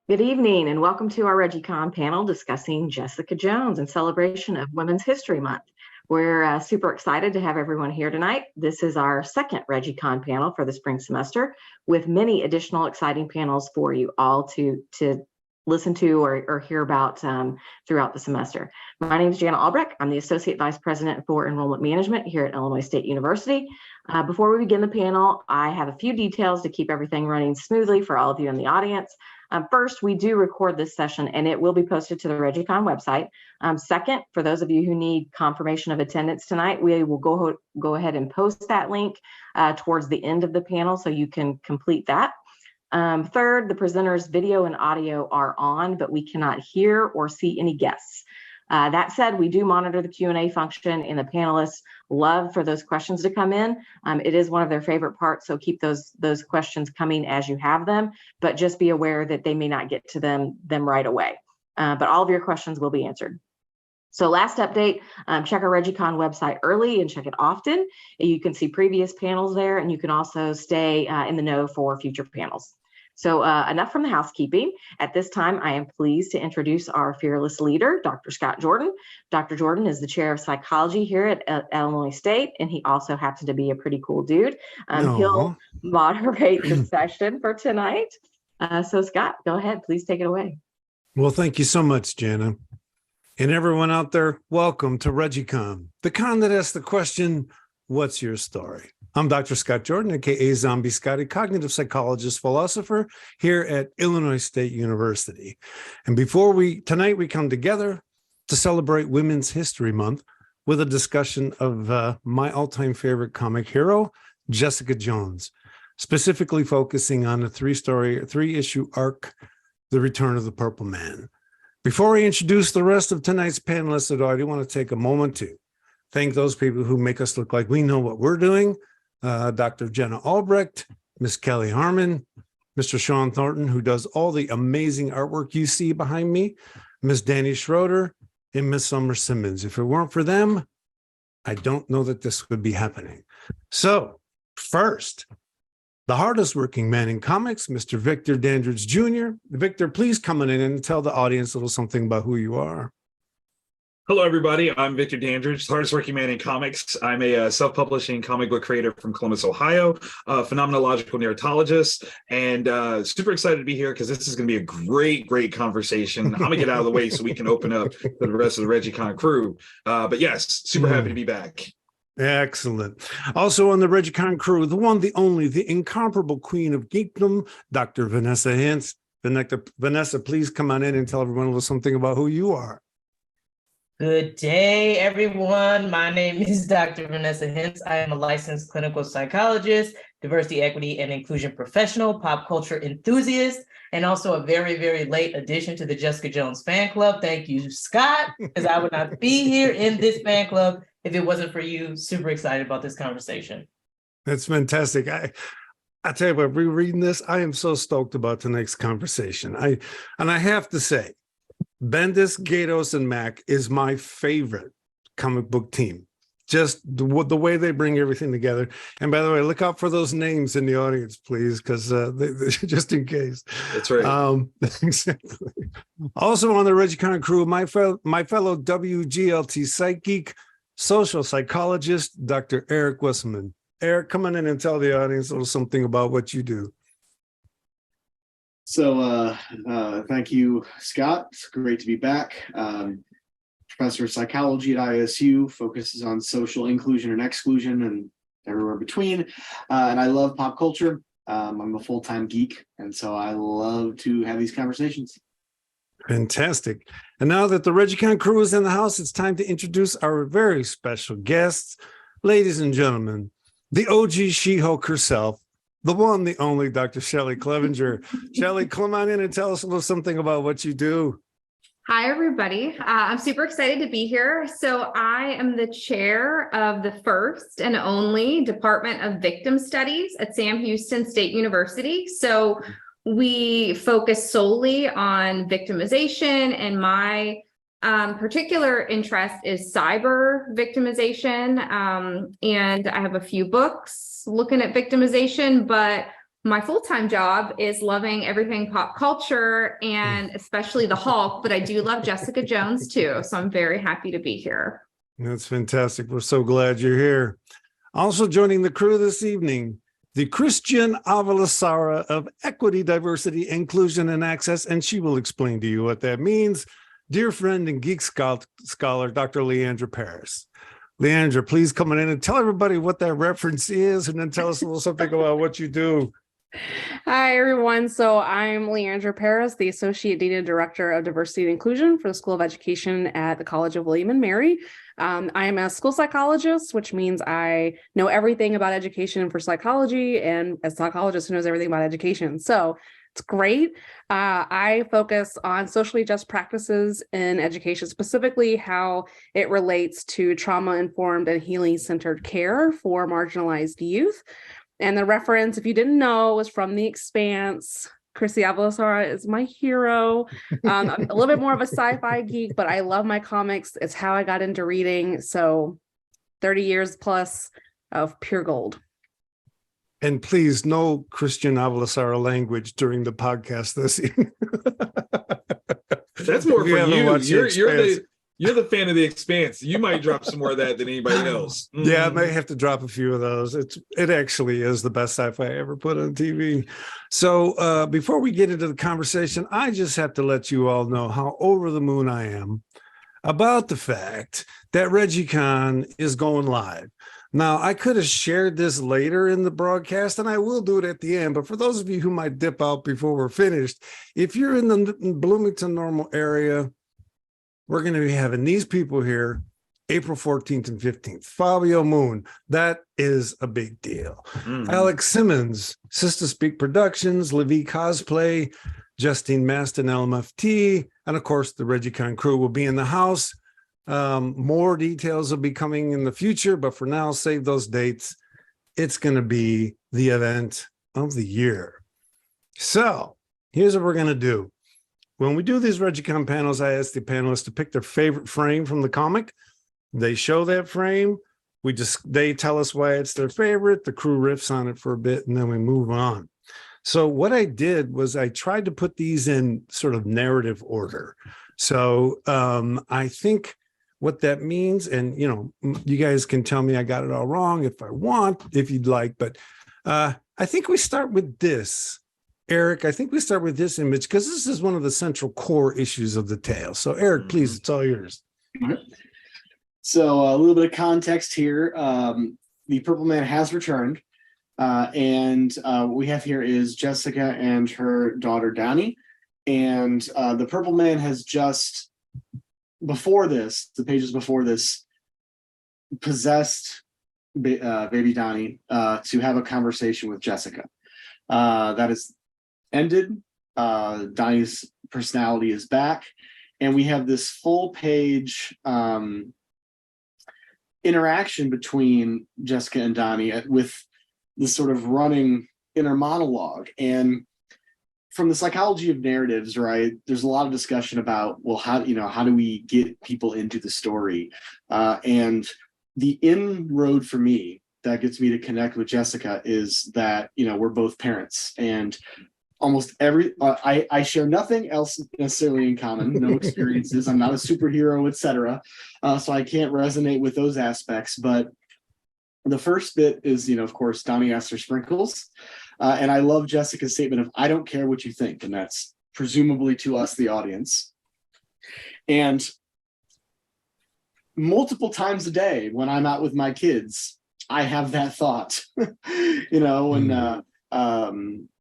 Good evening and welcome to our ReggieCon panel discussing Jessica Jones in celebration of Women's History Month. We're super excited to have everyone here tonight. This is our second ReggieCon panel for the spring semester with many additional exciting panels for you all to listen to or hear about throughout the semester. My name is Jana Albrecht. I'm the Associate Vice President for Enrollment Management here at Illinois State University. Before we begin the panel, I have a few details to keep everything running smoothly for all of you in the audience. First, we do record this session and it will be posted to the ReggieCon website. Second, for those of you who need confirmation of attendance tonight, we will go ahead and post that link towards the end of the panel so you can complete that. Third, the presenters' video and audio are on, but we cannot hear or see any guests. That said, we do monitor the Q&A function and the panelists love for those questions to come in. It is one of their favorite parts, so keep those questions coming as you have them, but just be aware that they may not get to them right away. But all of your questions will be answered. So last update, check our ReggieCon website early and check it often. You can see previous panels there, and you can also stay in the know for future panels. So enough from the housekeeping. At this time, I am pleased to introduce our fearless leader, Dr. Scott Jordan. Dr. Jordan is the chair of psychology here at Illinois State, and he also happens to be a pretty cool dude. He'll moderate the session for tonight. So Scott, go ahead, please take it away. Well, thank you so much, Jana. And everyone out there, welcome to ReggieCon, the con that asks the question, what's your story? I'm Dr. Scott Jordan, aka Zombie Scotty, cognitive psychologist, philosopher here at Illinois State University. And tonight we come together to celebrate Women's History Month with a discussion of my all-time favorite comic hero, Jessica Jones, specifically focusing on a three-issue arc, The Return of the Purple Man. Before I introduce the rest of tonight's panelists, I do want to take a moment to thank those people who make us look like we know what we're doing. Dr. Jana Albrecht, Miss Kelly Harmon, Mr. Sean Thornton, who does all the amazing artwork you see behind me, Miss Danny Schroeder, and Miss Summer Simmons. If it weren't for them, I don't know that this would be happening. So first, the hardest working man in comics, Mr. Victor Dandridge Jr. Victor, please come in and tell the audience a little something about who you are. Hello, everybody. I'm Victor Dandridge, the hardest working man in comics. I'm a self-publishing comic book creator from Columbus, Ohio, a phenomenological narratologist, and super excited to be here because this is going to be a great conversation. I'm going to get out of the way so we can open up for the rest of the ReggieCon crew. But yes, super happy to be back. Excellent. Also on the ReggieCon crew, the one, the only, the incomparable queen of geekdom, Dr. Vanessa Hintz. Vanessa, please come on in and tell everyone a little something about who you are. Good day, everyone. My name is Dr. Vanessa Hintz. I am a licensed clinical psychologist, diversity, equity, and inclusion professional, pop culture enthusiast, and also a very late addition to the Jessica Jones fan club. Thank you, Scott, because I would not be here in this fan club if it wasn't for you. Super excited about this conversation. That's fantastic. I tell you what, rereading this, I am so stoked about tonight's conversation. I have to say, Bendis, Gatos, and Mac is my favorite comic book team. Just the way they bring everything together. And by the way, look out for those names in the audience, please, because just in case. That's right. Exactly. Also on the ReggieCon crew, my fellow WGLT psych geek, social psychologist, Dr. Eric Wesselmann. Eric, come on in and tell the audience a little something about what you do. So thank you, Scott. It's great to be back. Professor of psychology at ISU, focuses on social inclusion and exclusion and everywhere between. And I love pop culture. I'm a full-time geek, and so I love to have these conversations. Fantastic. And now that the ReggieCon crew is in the house, it's time to introduce our very special guests. Ladies and gentlemen, the OG She-Hulk herself, the one, the only Dr. Shelly Clevenger. Shelly, come on in and tell us a little something about what you do. Hi, everybody. I'm super excited to be here. So I am the chair of the first and only Department of Victim Studies at Sam Houston State University. So we focus solely on victimization, and my particular interest is cyber victimization. And I have a few books looking at victimization, but My full-time job is loving everything pop culture and especially the Hulk, but I do love Jessica Jones too. So I'm very happy to be here. That's fantastic. We're so glad you're here. Also joining the crew this evening, the Christian Avalasara of Equity, Diversity, Inclusion, and Access, and she will explain to you what that means. Dear friend and geek scholar, Dr. Leandra Parris. Leandra, please come in and tell everybody what that reference is, and then tell us a little something about what you do. Hi, everyone. So I'm Leandra Parris, the Associate Dean and Director of Diversity and Inclusion for the School of Education at the College of William and Mary. I am a school psychologist, which means I know everything about education for psychology, and as a psychologist who knows everything about education. So it's great. I focus on socially just practices in education, specifically how it relates to trauma-informed and healing-centered care for marginalized youth. And the reference, if you didn't know, was from The Expanse. Chrissy Avalasara is my hero. I'm a little bit more of a sci-fi geek, but I love my comics. It's how I got into reading. So 30 years plus of pure gold. And please, no Christian Avalasara language during the podcast this evening. That's more for you. You're the fan of The Expanse. You might drop some more of that than anybody else. Mm. Yeah, I may have to drop a few of those. It actually is the best sci-fi ever put on TV. So before we get into the conversation, I just have to let you all know how over the moon I am about the fact that ReggieCon is going live. Now, I could have shared this later in the broadcast, and I will do it at the end. But for those of you who might dip out before we're finished, if you're in the Bloomington Normal area, we're going to be having these people here April 14th and 15th. Fabio Moon, that is a big deal. Mm-hmm. Alex Simmons, Sister Speak Productions, Livy Cosplay, Justine Maston, LMFT, and of course, the ReggieCon crew will be in the house. More details will be coming in the future, but for now, save those dates. It's going to be the event of the year. So here's what we're going to do. When we do these ReggieCon panels, I ask the panelists to pick their favorite frame from the comic. They show that frame. They tell us why it's their favorite. The crew riffs on it for a bit, and then we move on. So what I did was I tried to put these in sort of narrative order. So I think what that means, and you guys can tell me I got it all wrong if you'd like, but I think we start with this. Eric, I think we start with this image because this is one of the central core issues of the tale. So Eric, please, it's all yours. So a little bit of context here. The Purple Man has returned, and what we have here is Jessica and her daughter, Donnie. And the Purple Man has just, the pages before this, possessed baby Donnie to have a conversation with Jessica. That is ended. Donnie's personality is back, and we have this full page interaction between Jessica and Donnie with this sort of running inner monologue. And from the psychology of narratives, right, there's a lot of discussion about, well, how do we get people into the story? And the inroad for me that gets me to connect with Jessica is that, we're both parents, and almost I share nothing else necessarily in common, no experiences. I'm not a superhero, etc. So I can't resonate with those aspects. But the first bit is, of course, Donnie asks for sprinkles. And I love Jessica's statement of, I don't care what you think. And that's presumably to us, the audience. And multiple times a day when I'm out with my kids, I have that thought, when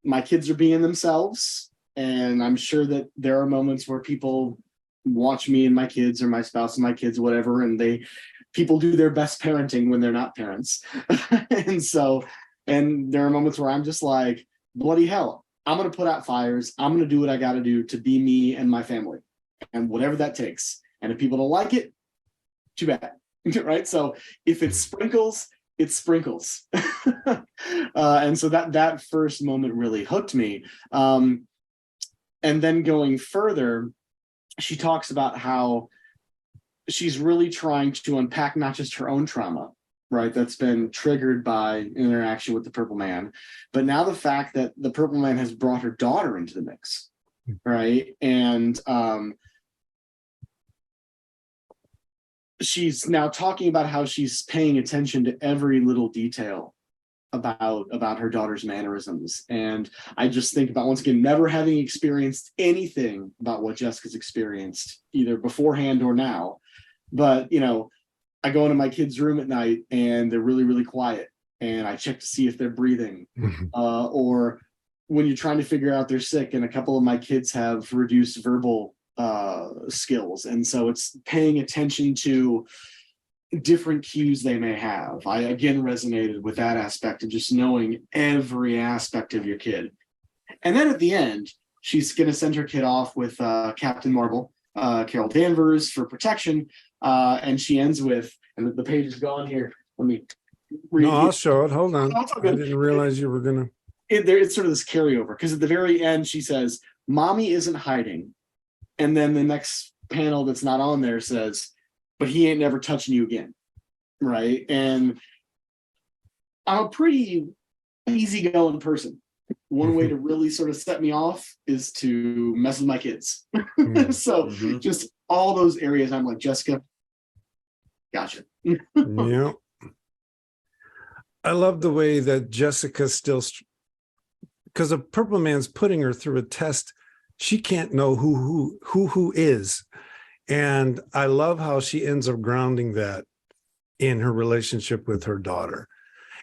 my kids are being themselves. And I'm sure that there are moments where people watch me and my kids, or my spouse and my kids, whatever, and people do their best parenting when they're not parents. And there are moments where I'm just like, bloody hell, I'm going to put out fires. I'm going to do what I got to do to be me and my family, and whatever that takes. And if people don't like it, too bad, right? So if it's sprinkles, it's sprinkles. And so that first moment really hooked me. And then going further, she talks about how she's really trying to unpack not just her own trauma, right? That's been triggered by an interaction with the Purple Man. But now the fact that the Purple Man has brought her daughter into the mix, right? And she's now talking about how she's paying attention to every little detail about her daughter's mannerisms. And I just think about, once again, never having experienced anything about what Jessica's experienced, either beforehand or now. But, you know, I go into my kids' room at night and they're really, really quiet. And I check to see if they're breathing. Or when you're trying to figure out they're sick, and a couple of my kids have reduced verbal skills. And so it's paying attention to different cues they may have. I again resonated with that aspect of just knowing every aspect of your kid. And then at the end, she's going to send her kid off with Captain Marvel, Carol Danvers, for protection. And she ends with, and the page is gone here. Let me read. No, I'll show it. Hold on. Oh, I didn't realize you were going to. It's sort of this carryover, because at the very end, she says, "Mommy isn't hiding." And then the next panel that's not on there says, "But he ain't never touching you again." Right. And I'm a pretty easygoing person. One way to really sort of set me off is to mess with my kids. So just all those areas, I'm like, Jessica, gotcha. Yeah. I love the way that Jessica still, because the Purple Man's putting her through a test. She can't know who is. And I love how she ends up grounding that in her relationship with her daughter.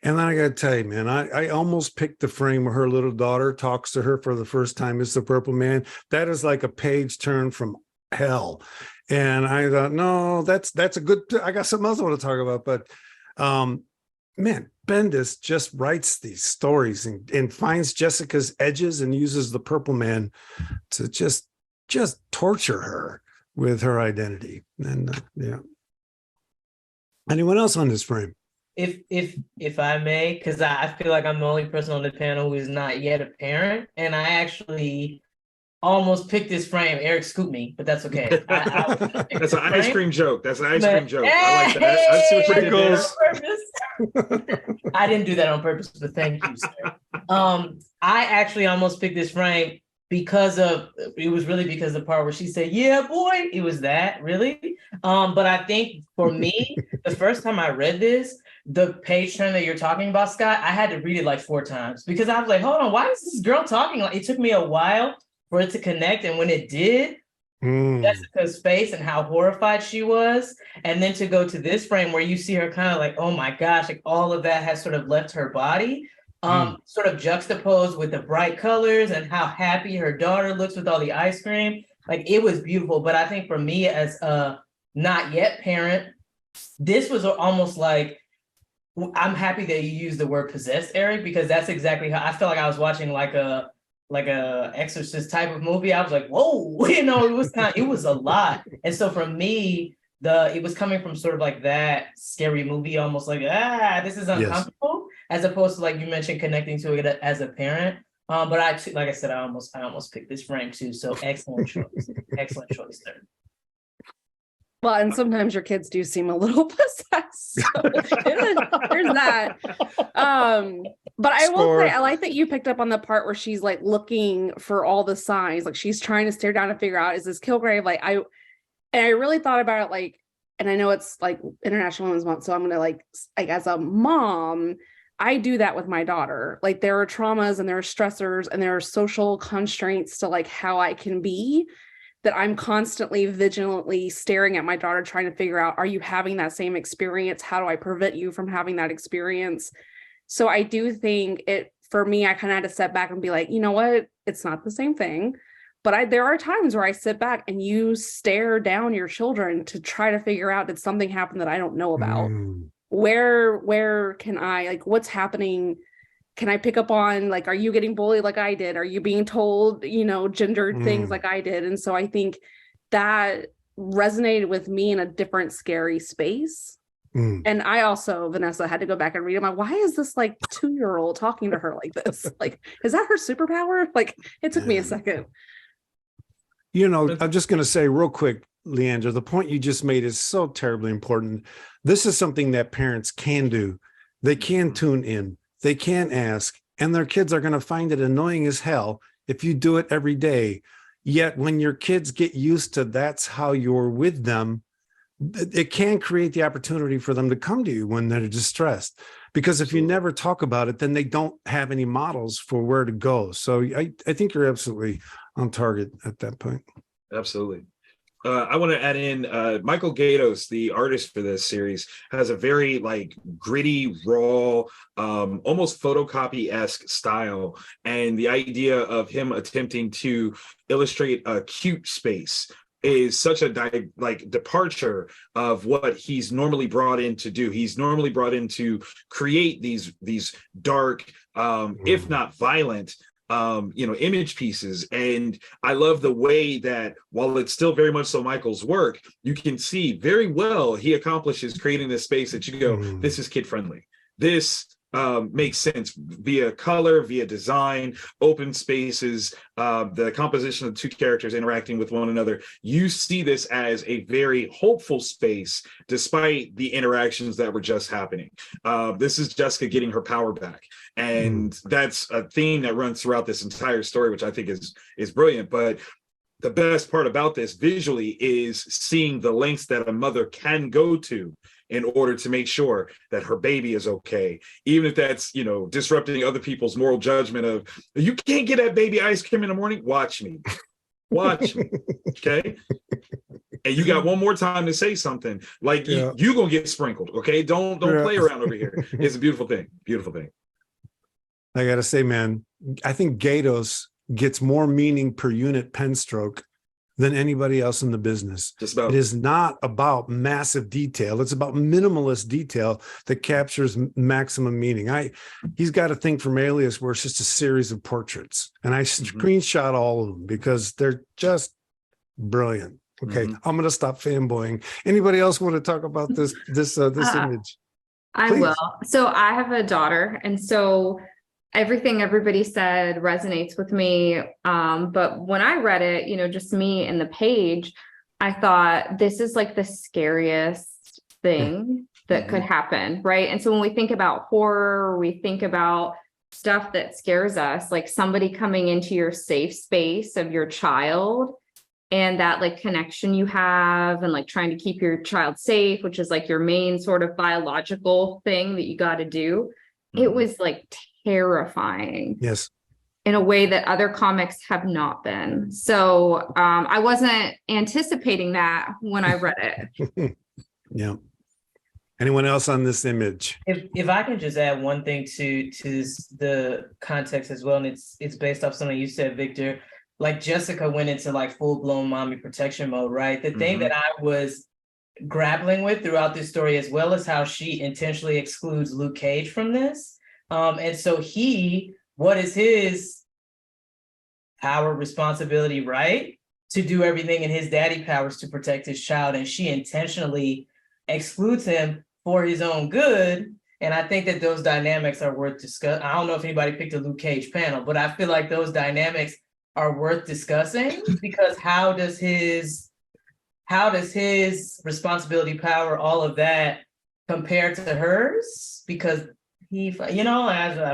And then I got to tell you, man, I almost picked the frame where her little daughter talks to her for the first time as the Purple Man. That is like a page turn from hell. And I thought, no, that's a good, I got something else I want to talk about. But man, Bendis just writes these stories and finds Jessica's edges and uses the Purple Man to just torture her with her identity. And yeah. Anyone else on this frame? If I may, because I feel like I'm the only person on the panel who is not yet a parent, and I actually almost picked this frame. Eric scooped me, but that's okay. That's an ice cream joke. That's an ice cream joke. I like that. I see what you did there. I didn't do that on purpose, but thank you, sir. I actually almost picked this frame because of, it was really because the part where she said, "Yeah, boy," it was that, really. But I think for me, the first time I read this, the page turn that you're talking about, Scott, I had to read it like 4 times, because I was like, hold on, why is this girl talking? Like, it took me a while for it to connect. And when it did, Jessica's face and how horrified she was. And then to go to this frame where you see her kind of like, oh my gosh, like all of that has sort of left her body. Sort of juxtaposed with the bright colors and how happy her daughter looks with all the ice cream. Like, it was beautiful. But I think for me as a not yet parent, this was almost like, I'm happy that you used the word possessed, Eric, because that's exactly how I felt like I was watching like a Exorcist type of movie. I was like, whoa, you know, it was a lot. And so for me, it was coming from sort of like that scary movie, almost like, this is uncomfortable, as opposed to, like you mentioned, connecting to it as a parent. But like I said, I almost picked this frame too. So excellent choice. Excellent choice there. Well, and sometimes your kids do seem a little possessed. So there's that. But I will say, I like that you picked up on the part where she's like looking for all the signs. Like, she's trying to stare down and figure out, is this Kilgrave? Like, I really thought about it, like, and I know it's like International Women's Month, so I'm gonna like as a mom, I do that with my daughter. Like, there are traumas and there are stressors and there are social constraints to like how I can be, that I'm constantly vigilantly staring at my daughter, trying to figure out, are you having that same experience? How do I prevent you from having that experience? So I do think for me, I kind of had to step back and be like, you know what? It's not the same thing. But there are times where I sit back and you stare down your children to try to figure out, did something happen that I don't know about? Where can I, like, what's happening? Can I pick up on, like, are you getting bullied like I did? Are you being told, you know, gendered things like I did? And so I think that resonated with me in a different scary space. And I also, Vanessa, had to go back and read it. I'm like, why is this like 2-year-old talking to her like this? Like, is that her superpower? Like, it took me a second. You know, I'm just going to say real quick, Leandra, the point you just made is so terribly important. This is something that parents can do. They can tune in, they can ask, and their kids are going to find it annoying as hell if you do it every day. Yet when your kids get used to that's how you're with them, it can create the opportunity for them to come to you when they're distressed. Because if you never talk about it, then they don't have any models for where to go. So I think you're absolutely on target at that point. Absolutely. I want to add in Michael Gaydos, the artist for this series, has a very like gritty, raw, almost photocopy-esque style. And the idea of him attempting to illustrate a cute space is such a departure of what he's normally brought in to do. He's normally brought in to create these dark, if not violent, image pieces. And I love the way that while it's still very much so Michael's work, you can see very well he accomplishes creating this space that you go, this is kid friendly. This makes sense via color, via design, open spaces, the composition of the two characters interacting with one another. You see this as a very hopeful space, despite the interactions that were just happening. This is Jessica getting her power back. And that's a theme that runs throughout this entire story, which I think is brilliant. But the best part about this visually is seeing the lengths that a mother can go to in order to make sure that her baby is okay, even if that's, disrupting other people's moral judgment of, you can't get that baby ice cream in the morning. Watch me, okay? And you got one more time to say something, like you gonna get sprinkled, okay? Don't play around over here. It's a beautiful thing, beautiful thing. I gotta say, man, I think Gaydos gets more meaning per unit pen stroke than anybody else in the business. Just about. It is not about massive detail. It's about minimalist detail that captures maximum meaning. He's got a thing from Alias where it's just a series of portraits, and I screenshot all of them because they're just brilliant. Okay, I'm going to stop fanboying. Anybody else want to talk about this image? I Please. will. So I have a daughter, and so everything everybody said resonates with me. But when I read it, just me and the page, I thought this is like the scariest thing that could happen, right? And so when we think about horror, we think about stuff that scares us, like somebody coming into your safe space of your child and that like connection you have and like trying to keep your child safe, which is like your main sort of biological thing that you got to do. It was like terrifying. Yes. In a way that other comics have not been. So I wasn't anticipating that when I read it. Yeah. Anyone else on this image? If I can just add one thing to the context as well, and it's based off something you said, Victor. Like Jessica went into like full-blown mommy protection mode, right? The thing that I was grappling with throughout this story, as well as how she intentionally excludes Luke Cage from this. And so what is his power, responsibility, right? To do everything in his daddy powers to protect his child. And she intentionally excludes him for his own good. And I think that those dynamics are worth discussing. I don't know if anybody picked a Luke Cage panel, but I feel like those dynamics are worth discussing, because how does his responsibility, power, all of that compare to hers? Because I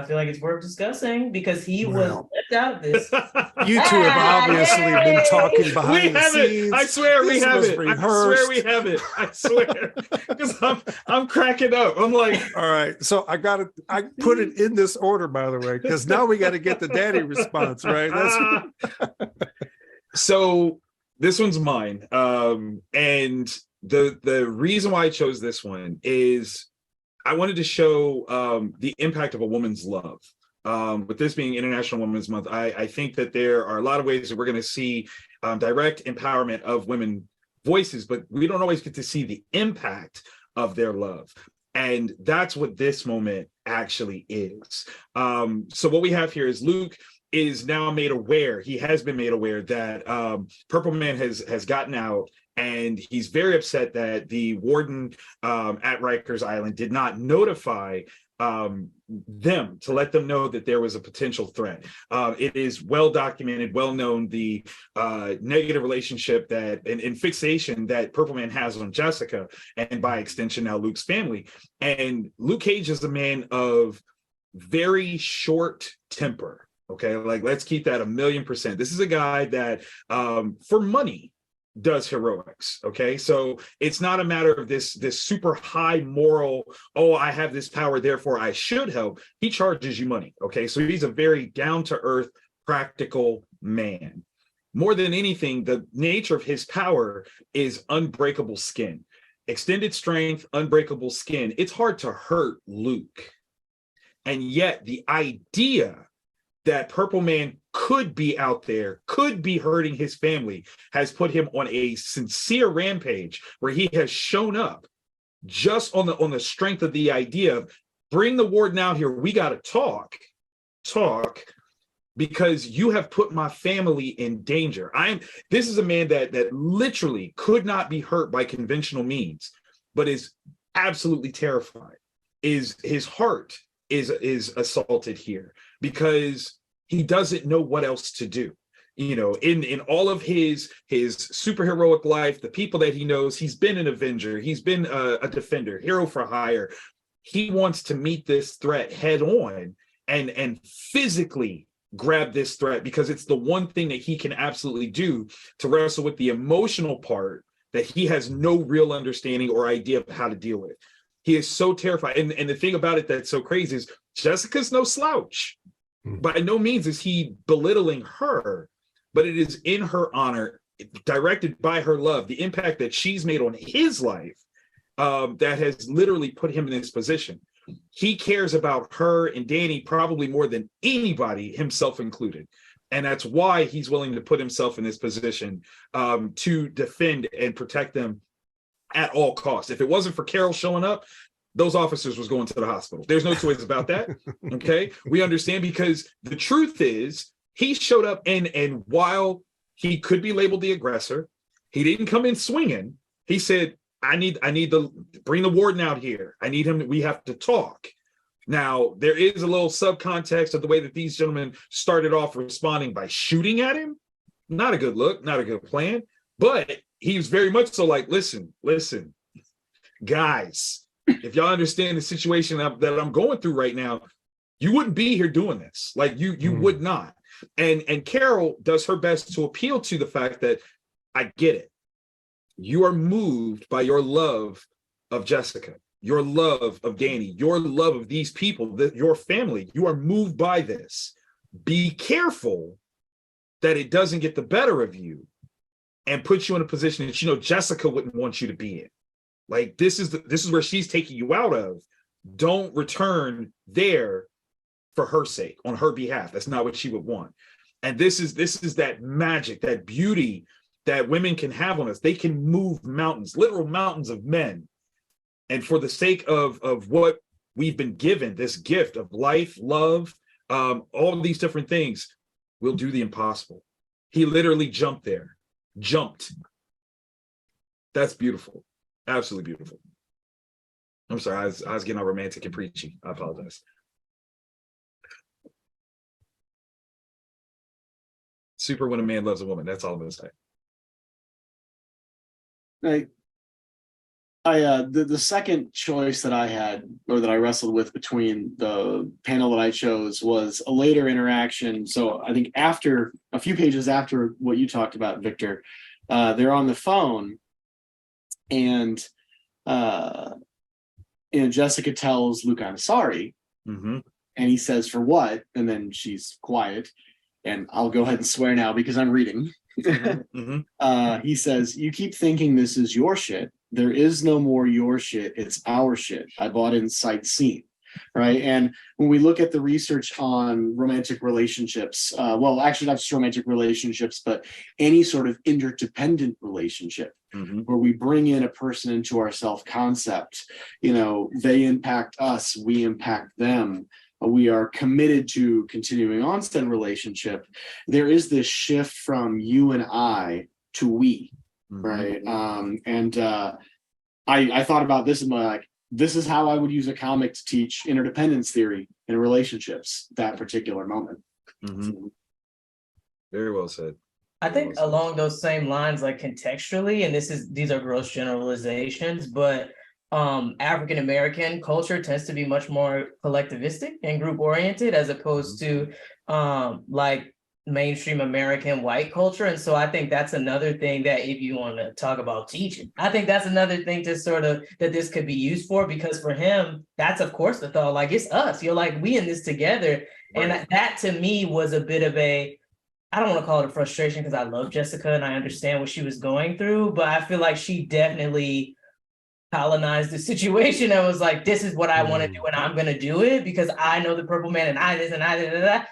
feel like it's worth discussing because he was left out of this. You two have obviously been talking behind the scenes. I swear we have it. I swear we have it. I swear. Because I'm cracking up. I'm like, all right. So I put it in this order, by the way, because now we got to get the daddy response, right? So this one's mine. And the reason why I chose this one is I wanted to show the impact of a woman's love. With this being International Women's Month, I think that there are a lot of ways that we're going to see direct empowerment of women voices, but we don't always get to see the impact of their love. And that's what this moment actually is. So what we have here is Luke is now made aware, he has been made aware that Purple Man has gotten out, and he's very upset that the warden at Rikers Island did not notify them, to let them know that there was a potential threat. It is well documented, well known, the negative relationship that and fixation that Purple Man has on Jessica, and by extension now Luke's family. And Luke Cage is a man of very short temper. Okay, like let's keep that 1,000,000%. This is a guy that for money does heroics. Okay, so it's not a matter of this super high moral, oh, I have this power, therefore I should help. He charges you money. Okay, so he's a very down-to-earth, practical man. More than anything, the nature of his power is unbreakable skin. Extended strength, unbreakable skin. It's hard to hurt Luke. And yet the idea that Purple Man could be out there, could be hurting his family, has put him on a sincere rampage where he has shown up just on the strength of the idea of bring the warden out here. We got to talk, because you have put my family in danger. This is a man that literally could not be hurt by conventional means, but is absolutely terrified. His heart is assaulted here because he doesn't know what else to do. You know, in all of his superheroic life, the people that he knows, he's been an Avenger, he's been a defender, hero for hire. He wants to meet this threat head on and physically grab this threat, because it's the one thing that he can absolutely do to wrestle with the emotional part that he has no real understanding or idea of how to deal with. He is so terrified. And the thing about it that's so crazy is Jessica's no slouch. By no means is he belittling her, but it is in her honor, directed by her love, the impact that she's made on his life that has literally put him in this position. He cares about her and Danny probably more than anybody, himself included. And that's why he's willing to put himself in this position to defend and protect them at all costs. If it wasn't for Carol showing up, those officers was going to the hospital. There's no choice about that. Okay, we understand, because the truth is he showed up, and while he could be labeled the aggressor, he didn't come in swinging. He said, I need to bring the warden out here. I need him. We have to talk. Now, there is a little subcontext of the way that these gentlemen started off responding by shooting at him. Not a good look, not a good plan, but he was very much so like, listen, guys, if y'all understand the situation that I'm going through right now, you wouldn't be here doing this. Like you would not. And Carol does her best to appeal to the fact that I get it. You are moved by your love of Jessica, your love of Danny, your love of these people, your family. You are moved by this. Be careful that it doesn't get the better of you and put you in a position that Jessica wouldn't want you to be in. Like this is where she's taking you out of. Don't return there for her sake, on her behalf. That's not what she would want. And this is that magic, that beauty that women can have on us. They can move mountains, literal mountains of men. And for the sake of what we've been given, this gift of life, love, all of these different things, we'll do the impossible. He literally jumped. That's beautiful. Absolutely beautiful. I'm sorry, I was getting all romantic and preachy. I apologize. Super when a man loves a woman. That's all I'm going to say. The second choice that I had, or that I wrestled with between the panel that I chose, was a later interaction. So I think after a few pages after what you talked about, Victor, they're on the phone, and Jessica tells Luke, "I'm sorry," and he says, "For what?" And then she's quiet, and I'll go ahead and swear now because I'm reading. He says, "You keep thinking this is your shit. There is no more your shit. It's our shit. I bought in sight scene." Right. And when we look at the research on romantic relationships, well, actually not just romantic relationships, but any sort of interdependent relationship, where we bring in a person into our self-concept, they impact us, we impact them. We are committed to continuing on said relationship. There is this shift from you and I to we, right? I thought about this and like, this is how I would use a comic to teach interdependence theory in relationships, that particular moment. Mhm. Very well said. I think along those same lines, like contextually, and these are gross generalizations, but African American culture tends to be much more collectivistic and group oriented as opposed to like mainstream American white culture. And so I think that's another thing that if you want to talk about teaching, I think that's another thing to sort of that this could be used for, because for him, that's of course the thought, like it's us, you're like, we in this together. Right. And that to me was a bit of I don't want to call it a frustration because I love Jessica and I understand what she was going through, but I feel like she definitely colonized the situation and was like, this is what I want to do and I'm going to do it because I know the purple man and I this and I that.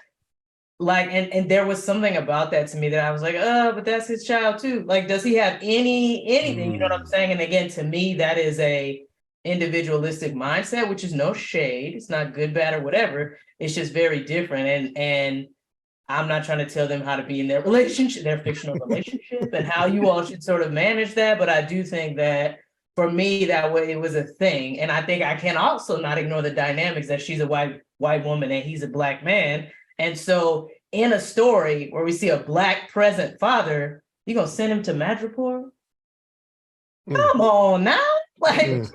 Like, and there was something about that to me that I was like, oh, but that's his child too. Like, does he have anything? You know what I'm saying? And again, to me, that is a individualistic mindset, which is no shade. It's not good, bad, or whatever. It's just very different. And I'm not trying to tell them how to be in their relationship, their fictional relationship, and how you all should sort of manage that. But I do think that for me, that way it was a thing. And I think I can also not ignore the dynamics that she's a white woman and he's a black man. And so in a story where we see a black present father, you gonna send him to Madripoor? Come on now. Like,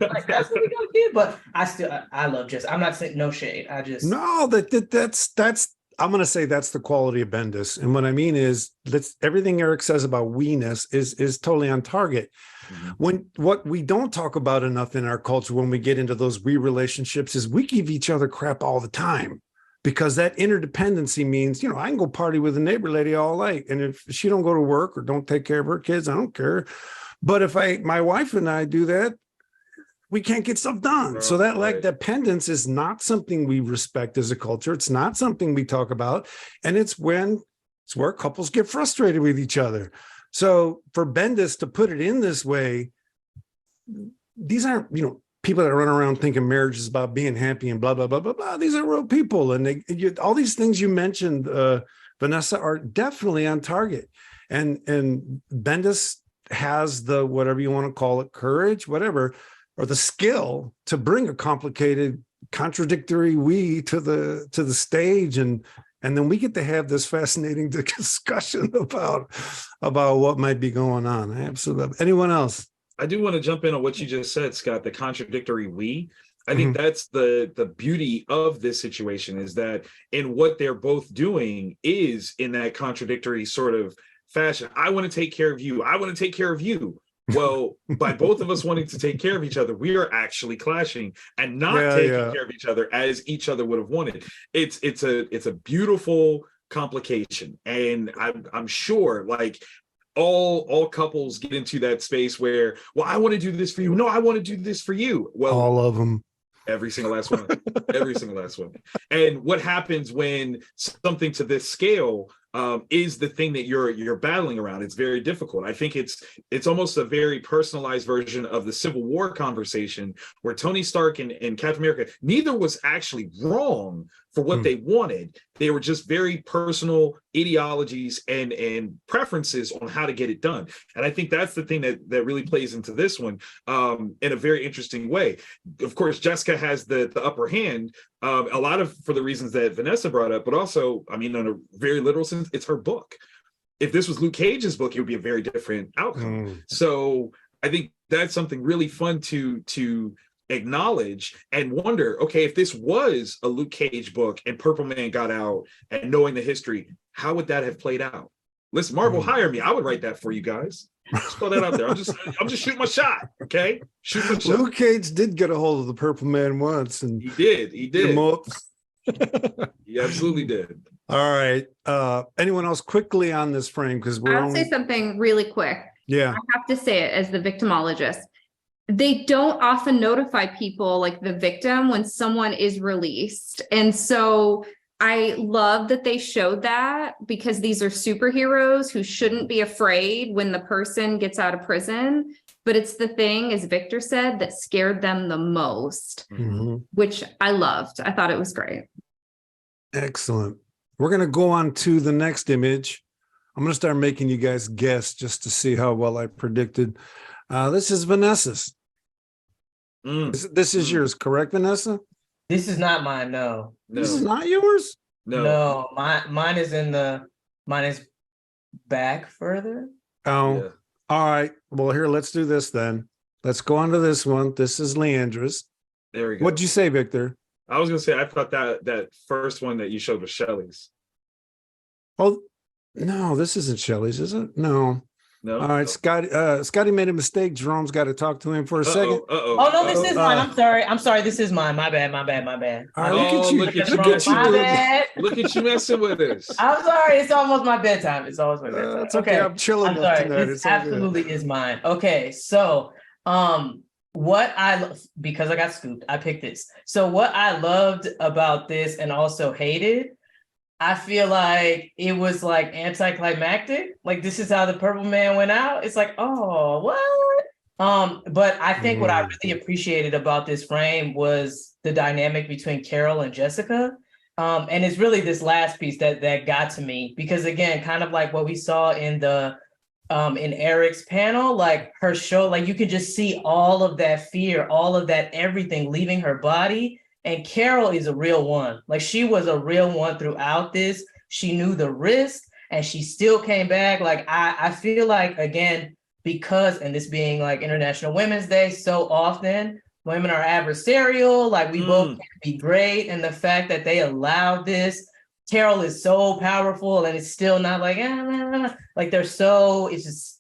like that's what we gonna do. But I love Jessica. I'm not saying no shade. I just that's I'm gonna say that's the quality of Bendis. And what I mean is everything Eric says about we-ness is totally on target. When what we don't talk about enough in our culture when we get into those we relationships is we give each other crap all the time. Because that interdependency means, I can go party with a neighbor lady all night. And if she don't go to work or don't take care of her kids, I don't care. But if my wife and I do that, we can't get stuff done. So that like dependence is not something we respect as a culture. It's not something we talk about. And it's where couples get frustrated with each other. So for Bendis to put it in this way, these aren't, people that run around thinking marriage is about being happy and blah, blah, blah, blah, blah. These are real people. And all these things you mentioned, Vanessa, are definitely on target. And Bendis has the, whatever you want to call it, courage, whatever, or the skill to bring a complicated, contradictory we to the stage. And then we get to have this fascinating discussion about what might be going on. Absolutely. Anyone else? I do want to jump in on what you just said, Scott, the contradictory we. I think that's the beauty of this situation, is that in what they're both doing is in that contradictory sort of fashion. I want to take care of you. I want to take care of you. Well, by both of us wanting to take care of each other, we are actually clashing and not taking care of each other as each other would have wanted. It's a beautiful complication. And I'm sure like all couples get into that space where, well, I want to do this for you. No, I want to do this for you. Well, all of them. Every single last one. Every single last one. And what happens when something to this scale is the thing that you're battling around? It's very difficult. I think it's almost a very personalized version of the Civil War conversation where Tony Stark and Captain America, neither was actually wrong for what they wanted. They were just very personal ideologies and preferences on how to get it done. And I think that's the thing that really plays into this one in a very interesting way. Of course, Jessica has the upper hand, a lot of for the reasons that Vanessa brought up, but also, I mean, on a very literal sense, it's her book. If this was Luke Cage's book, it would be a very different outcome. So I think that's something really fun to acknowledge and wonder, okay, if this was a Luke Cage book and Purple Man got out and knowing the history, how would that have played out? Listen, Marvel, hire me. I would write that for you guys. Just throw that out there. I'm just shooting my shot. Okay. Shoot my shot. Luke Cage did get a hold of the Purple Man once, and he did. He absolutely did. All right. Anyone else quickly on this frame? Because I'll say something really quick. Yeah. I have to say it as the victimologist. They don't often notify people like the victim when someone is released. And so I love that they showed that, because these are superheroes who shouldn't be afraid when the person gets out of prison. But it's the thing, as Victor said, that scared them the most, which I loved. I thought it was great. Excellent. We're going to go on to the next image. I'm going to start making you guys guess just to see how well I predicted. This is Vanessa's. This is yours, correct, Vanessa? This is not mine. No, This is not yours? no. Mine is back further. Oh, Yeah. all right. Well, here, let's do this then. Let's go on to this one. This is Leandra's. There we go. What'd you say, Victor? I was gonna say I thought that first one that you showed was Shelly's. Oh, no, this isn't Shelly's, is it? No. No. All right, Scotty made a mistake. Jerome's got to talk to him for a second. Oh no, this is mine. I'm sorry. This is mine. My bad. All right, Look at you. My bad. Look at you messing with us. I'm sorry. It's almost my bedtime. It's almost my bedtime. It's okay. I'm chilling I'm sorry. tonight. This It's all good. absolutely is mine. Okay, so because I got scooped, I picked this. So what I loved about this and also hated, I feel like it was like anticlimactic. Like this is how the Purple Man went out. It's like, oh, what? But I think what I really appreciated about this frame was the dynamic between Carol and Jessica. And it's really this last piece that got to me, because again, kind of like what we saw in in Eric's panel, like her show, like you can just see all of that fear, all of that everything leaving her body. And Carol is a real one. Like she was a real one throughout this. She knew the risk and she still came back. Like I feel like, again, because, and this being like International Women's Day, so often women are adversarial, like we both can be great. And the fact that they allowed this, Carol is so powerful and it's still not like, like they're so, it's just,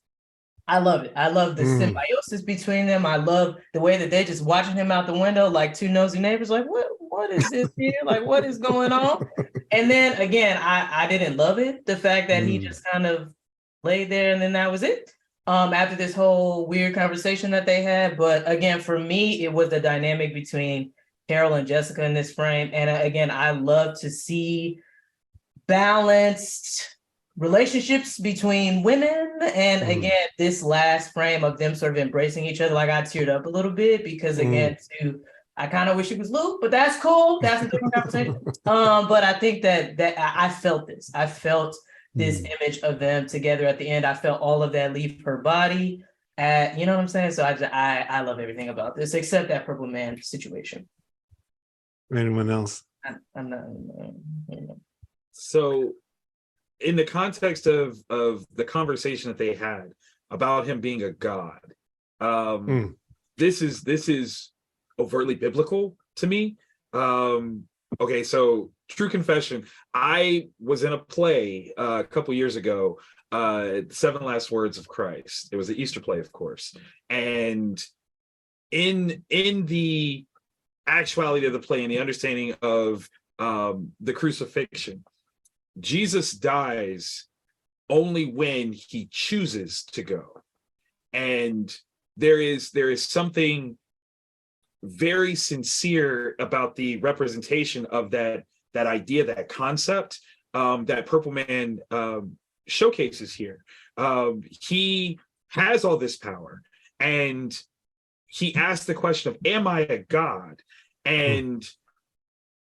I love it. I love the symbiosis between them. I love the way that they're just watching him out the window like two nosy neighbors, like, what is this here? Like, what is going on? And then again, I didn't love it. The fact that he just kind of laid there and then that was it. After this whole weird conversation that they had. But again, for me, it was the dynamic between Carol and Jessica in this frame. And again, I love to see balanced relationships between women. And again, this last frame of them sort of embracing each other, like I teared up a little bit because again, I kind of wish it was Luke, but that's cool. That's a different conversation. But I think that I felt this. I felt this image of them together at the end. I felt all of that leave her body. You know what I'm saying? So I love everything about this except that Purple Man situation. Anyone else? I'm not. So in the context of the conversation that they had about him being a god, this is overtly biblical to me. Okay, so true confession, I was in a play a couple years ago, 7 Last Words of Christ. It was the Easter play, of course. And in the actuality of the play and the understanding of the crucifixion, Jesus dies only when he chooses to go. And there is something very sincere about the representation of that idea, that concept, that Purple Man showcases here. He has all this power and he asked the question of, am I a god? And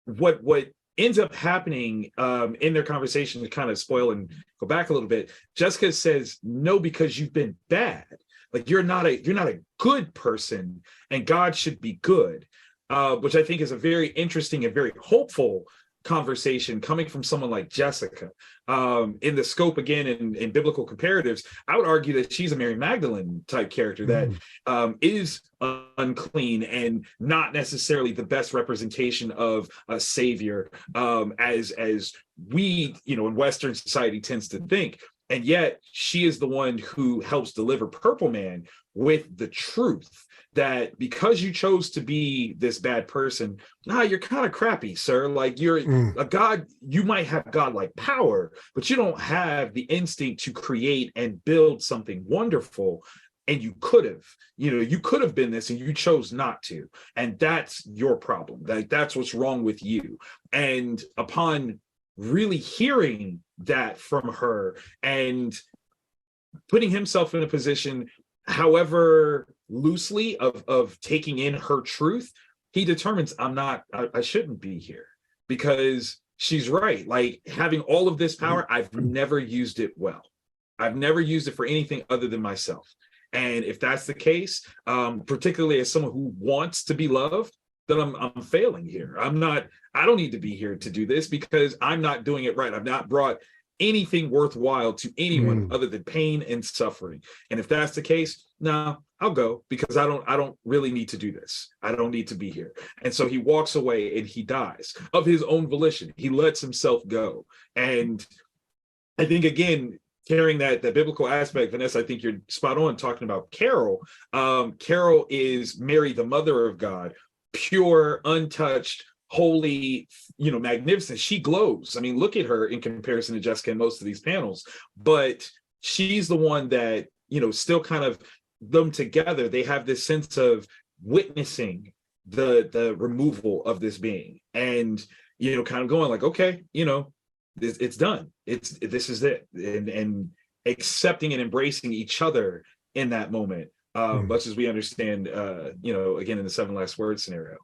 what ends up happening in their conversation, to kind of spoil and go back a little bit, Jessica says, no, because you've been bad. Like you're not a good person and God should be good, which I think is a very interesting and very hopeful conversation coming from someone like Jessica. In the scope, again, in biblical comparatives, I would argue that she's a Mary Magdalene type character that is unclean and not necessarily the best representation of a savior, as we, in Western society tends to think. And yet she is the one who helps deliver Purple Man with the truth that because you chose to be this bad person, you're kind of crappy, sir. Like you're a god, you might have godlike power, but you don't have the instinct to create and build something wonderful. And you could have been this and you chose not to. And that's your problem. That's what's wrong with you. And upon really hearing that from her and putting himself in a position, however loosely, of taking in her truth, he determines I shouldn't be here, because she's right. Like having all of this power, I've never used it well. I've never used it for anything other than myself. And if that's the case, particularly as someone who wants to be loved, then I'm failing here. I don't need to be here to do this because I'm not doing it right. I've not brought anything worthwhile to anyone other than pain and suffering. And if that's the case, no, I'll go because I don't really need to do this. I don't need to be here. And so he walks away and he dies of his own volition. He lets himself go. And I think, again, carrying that biblical aspect, Vanessa, I think you're spot on talking about Carol. Carol is Mary, the mother of God, pure, untouched, holy, magnificent. She glows. I mean, look at her in comparison to Jessica in most of these panels, but she's the one that, still kind of them together. They have this sense of witnessing the removal of this being and, kind of going like, okay, it's done. This is it. And accepting and embracing each other in that moment, much as we understand, again, in the 7 last words scenario.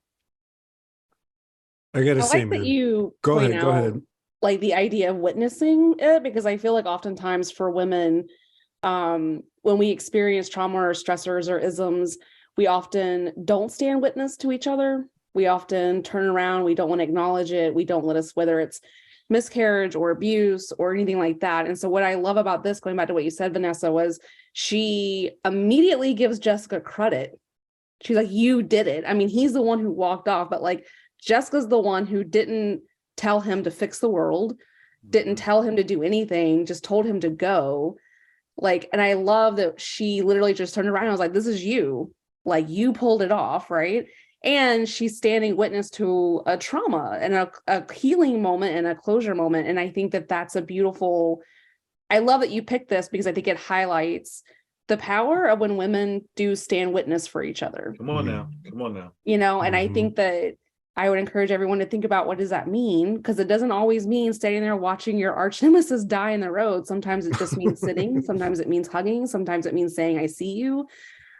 I gotta I say, like man. that you Go point ahead. out, like the idea of witnessing it, because I feel like oftentimes for women, when we experience trauma or stressors or isms, we often don't stand witness to each other. We often turn around. We don't want to acknowledge it. We don't let us, whether it's miscarriage or abuse or anything like that. And so what I love about this, going back to what you said, Vanessa, was she immediately gives Jessica credit. She's like, you did it. I mean, he's the one who walked off, but like Jessica's the one who didn't tell him to fix the world, didn't tell him to do anything, just told him to go. Like, and I love that she literally just turned around and was like, this is you. Like, you pulled it off, right? And she's standing witness to a trauma and a healing moment and a closure moment. And I think that that's a beautiful, I love that you picked this because I think it highlights the power of when women do stand witness for each other. Come on now. And I think that I would encourage everyone to think about, what does that mean? Because it doesn't always mean standing there watching your arch nemesis die in the road. Sometimes it just means sitting. Sometimes it means hugging. Sometimes it means saying, I see you.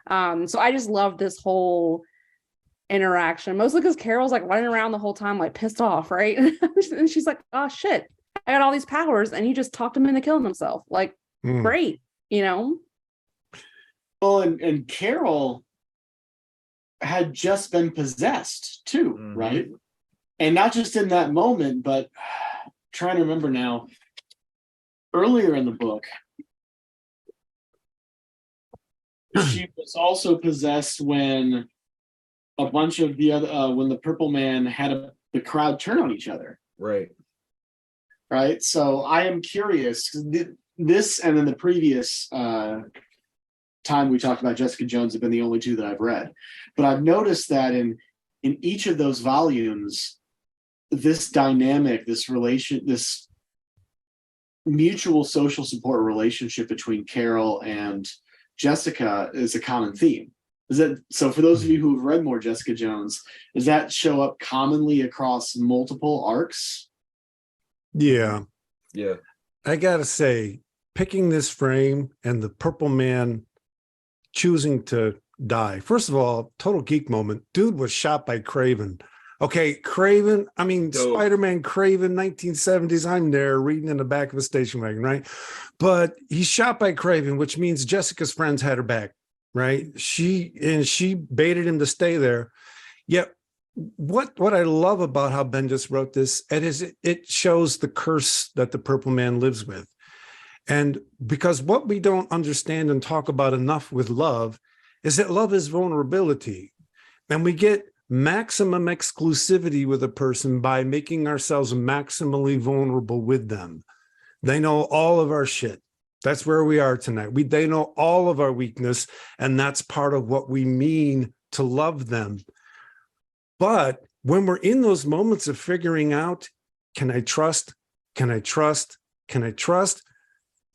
So I just love this whole interaction, mostly because Carol's like running around the whole time, like pissed off, right? And she's like, oh shit, I got all these powers. And you just talked him into killing himself. Like, great, Well, and Carol had just been possessed too, right? And not just in that moment, but trying to remember now, earlier in the book, she was also possessed when a bunch of the other, when the Purple Man had the crowd turn on each other. Right. So I am curious, this and then the previous time we talked about Jessica Jones have been the only two that I've read, but I've noticed that in each of those volumes, this dynamic, this mutual social support relationship between Carol and Jessica is a common theme. So for those of you who have read more Jessica Jones, does that show up commonly across multiple arcs? Yeah. Yeah. I gotta say, picking this frame and the Purple Man choosing to die. First of all, total geek moment. Dude was shot by Craven. Okay, Craven, I mean, Dope. Spider-Man Craven, 1970s. I'm there reading in the back of a station wagon, right? But he's shot by Craven, which means Jessica's friends had her back, right? She baited him to stay there. Yet, what I love about how Ben just wrote this, it shows the curse that the Purple Man lives with. And because what we don't understand and talk about enough with love is that love is vulnerability. And we get maximum exclusivity with a person by making ourselves maximally vulnerable with them. They know all of our shit. That's where we are tonight. They know all of our weakness, and that's part of what we mean to love them. But when we're in those moments of figuring out, can I trust? Can I trust? Can I trust?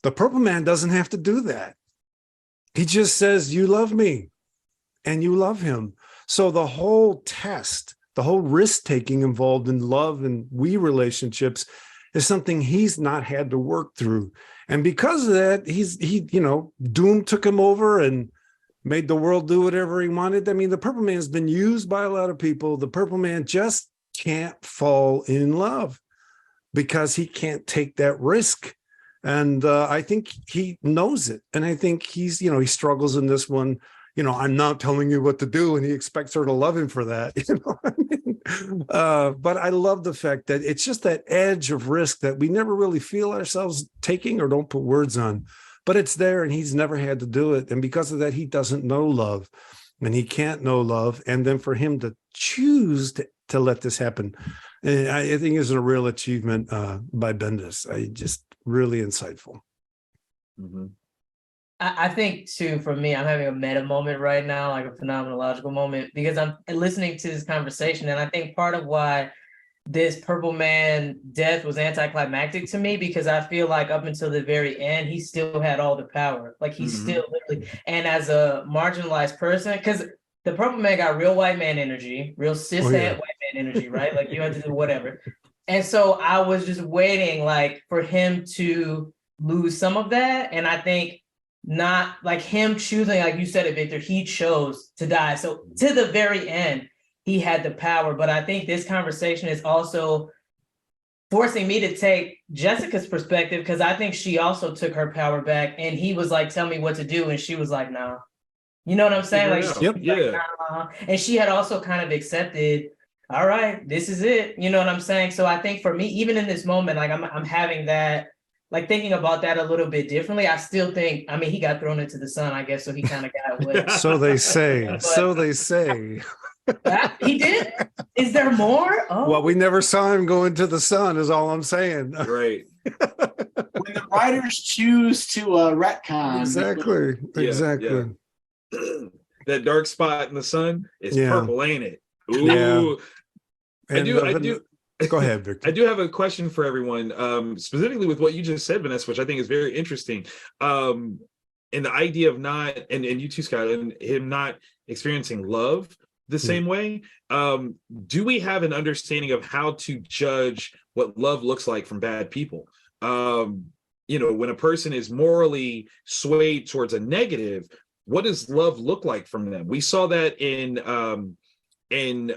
The Purple Man doesn't have to do that. He just says, you love me, and you love him. So the whole test, the whole risk-taking involved in love and we relationships is something he's not had to work through. And because of that, Doom took him over and made the world do whatever he wanted. I mean, the Purple Man's been used by a lot of people. The Purple Man just can't fall in love because he can't take that risk And I think he knows it. And I think he struggles in this one. I'm not telling you what to do, and he expects her to love him for that. What I mean? But I love the fact that it's just that edge of risk that we never really feel ourselves taking or don't put words on, but it's there, and he's never had to do it. And because of that, he doesn't know love, and he can't know love. And then for him to choose to let this happen, I think is a real achievement by Bendis. Just really insightful. Mm-hmm. I think too, for me, I'm having a meta moment right now, like a phenomenological moment, because I'm listening to this conversation. And I think part of why this Purple Man death was anticlimactic to me, because I feel like up until the very end, he still had all the power. Like he still literally, and as a marginalized person, because the Purple Man got real white man energy, real cishet white man energy, right? Like you had to do whatever. And so I was just waiting like for him to lose some of that. And I think not like him choosing, like you said it, Victor, he chose to die. So to the very end, he had the power. But I think this conversation is also forcing me to take Jessica's perspective, because I think she also took her power back, and he was like, tell me what to do. And she was like, nah. You know what I'm saying? Like, nah. And she had also kind of accepted, all right, this is it. You know what I'm saying? So I think for me, even in this moment, like I'm having that, like thinking about that a little bit differently. I still think, I mean, he got thrown into the sun, I guess, so he kind of got away. So they say. So they say. He did? Is there more? Oh. Well, we never saw him go into the sun, is all I'm saying. Right. When the writers choose to retcon. Exactly. That dark spot in the sun is purple, ain't it? Ooh. Yeah. I do. Go ahead, Victor. I do have a question for everyone, specifically with what you just said, Vanessa, which I think is very interesting. And the idea of not, and you too, Scott, and him not experiencing love the same way. Do we have an understanding of how to judge what love looks like from bad people? When a person is morally swayed towards a negative, what does love look like from them? We saw that in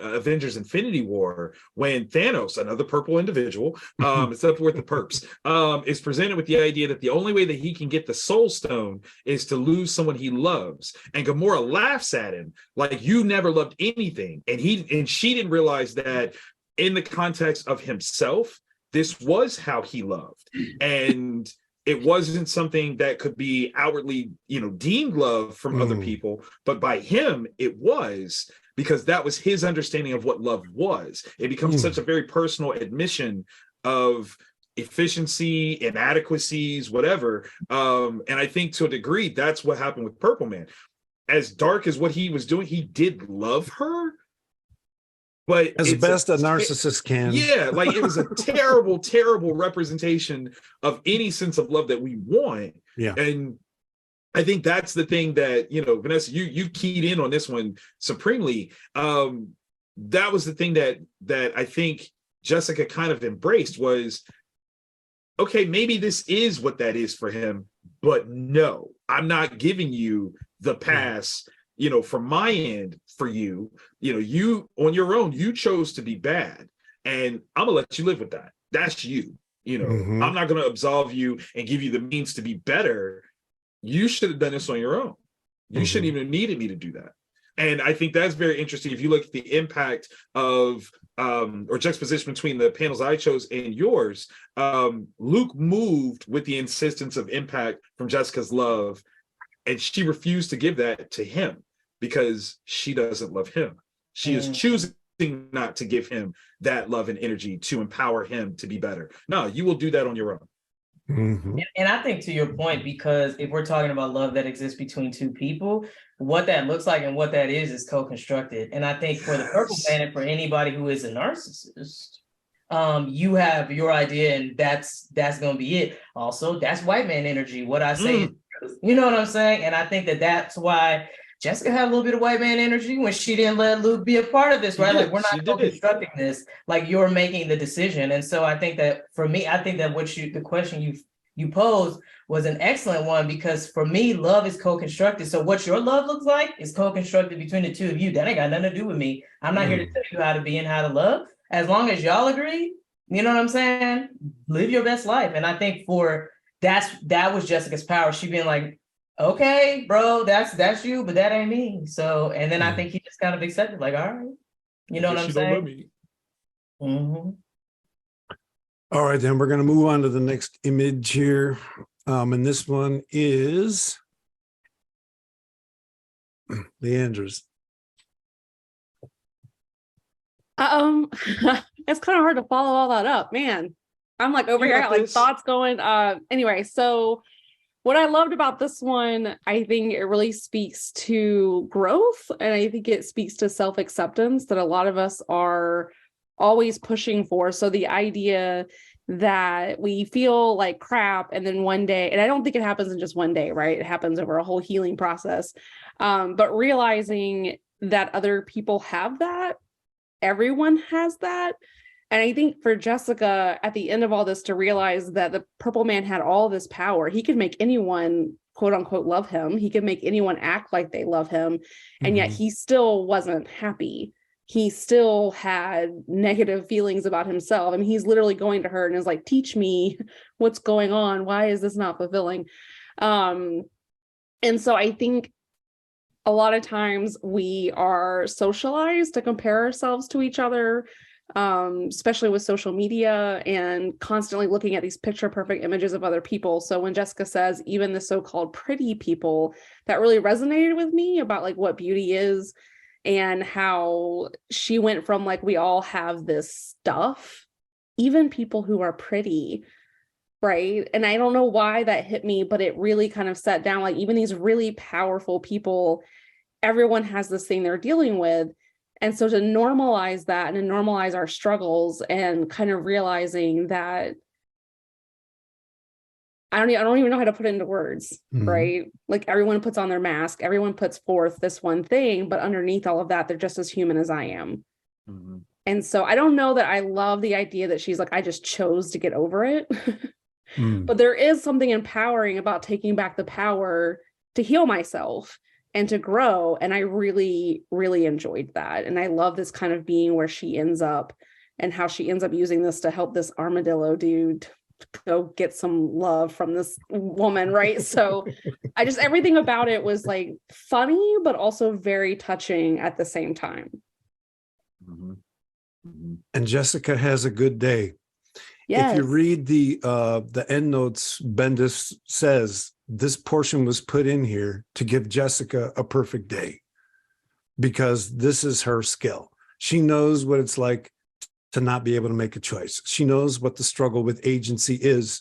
Avengers Infinity War, when Thanos, another purple individual, except with the perps, is presented with the idea that the only way that he can get the Soul Stone is to lose someone he loves. And Gamora laughs at him like, you never loved anything. And she didn't realize that in the context of himself, this was how he loved. And it wasn't something that could be outwardly, deemed love from other people, but by him, it was, because that was his understanding of what love was. It becomes such a very personal admission of efficiency, inadequacies, whatever. And I think to a degree, that's what happened with Purple Man. As dark as what he was doing, he did love her, but as best a narcissist can. Yeah, like it was a terrible, terrible representation of any sense of love that we want. Yeah. And I think that's the thing that, Vanessa, you keyed in on this one supremely. That was the thing that I think Jessica kind of embraced was, okay, maybe this is what that is for him, but no, I'm not giving you the pass, from my end for you. You on your own, you chose to be bad, and I'm gonna let you live with that. That's you. I'm not gonna absolve you and give you the means to be better. You should have done this on your own. You shouldn't even have needed me to do that. And I think that's very interesting. If you look at the impact of or juxtaposition between the panels I chose and yours, Luke moved with the insistence of impact from Jessica's love, and she refused to give that to him because she doesn't love him. She is choosing not to give him that love and energy to empower him to be better. No, you will do that on your own. And I think to your point, because if we're talking about love that exists between two people, what that looks like and what that is co-constructed. And I think for the Purple Man and for anybody who is a narcissist, you have your idea and that's going to be it. Also, that's white man energy. What I say, you know what I'm saying? And I think that's why Jessica had a little bit of white man energy when she didn't let Luke be a part of this, right? Like, we're not co-constructing this, like you're making the decision. And so I think that for me, I think that the question you posed was an excellent one, because for me, love is co-constructed. So what your love looks like is co-constructed between the two of you. That ain't got nothing to do with me. I'm not here to tell you how to be and how to love. As long as y'all agree, you know what I'm saying? Live your best life. And I think for that was Jessica's power. She being like, okay, bro, that's you, but that ain't me. So, and then I think he just kind of accepted, like, all right, you know what I'm saying? Mm-hmm. All right, then we're going to move on to the next image here. And this one is Leandra's. It's kind of hard to follow all that up, man. I'm like over here, I got like thoughts going. Anyway, so what I loved about this one, I think it really speaks to growth, and I think it speaks to self-acceptance that a lot of us are always pushing for. So the idea that we feel like crap, and then one day, and I don't think it happens in just one day, right? It happens over a whole healing process. But realizing that other people have that, everyone has that. And I think for Jessica, at the end of all this, to realize that the Purple Man had all this power. He could make anyone, quote unquote, love him. He could make anyone act like they love him. And yet he still wasn't happy. He still had negative feelings about himself. I mean, he's literally going to her and is like, teach me what's going on. Why is this not fulfilling? And so I think a lot of times we are socialized to compare ourselves to each other, especially with social media and constantly looking at these picture perfect images of other people. So when Jessica says even the so-called pretty people, that really resonated with me about like what beauty is and how she went from like, we all have this stuff, even people who are pretty, right? And I don't know why that hit me, but it really kind of set down like even these really powerful people, everyone has this thing they're dealing with. And so to normalize that and to normalize our struggles and kind of realizing that I don't even know how to put it into words, right? Like everyone puts on their mask, everyone puts forth this one thing, but underneath all of that, they're just as human as I am. And so I don't know that I love the idea that she's like, I just chose to get over it. But there is something empowering about taking back the power to heal myself and to grow. And I really, really enjoyed that. And I love this kind of being where she ends up and how she ends up using this to help this armadillo dude go get some love from this woman, right? So I just, everything about it was like funny, but also very touching at the same time. And Jessica has a good day. Yes. If you read the end notes, Bendis says this portion was put in here to give Jessica a perfect day because this is her skill. She knows what it's like to not be able to make a choice. She knows what the struggle with agency is.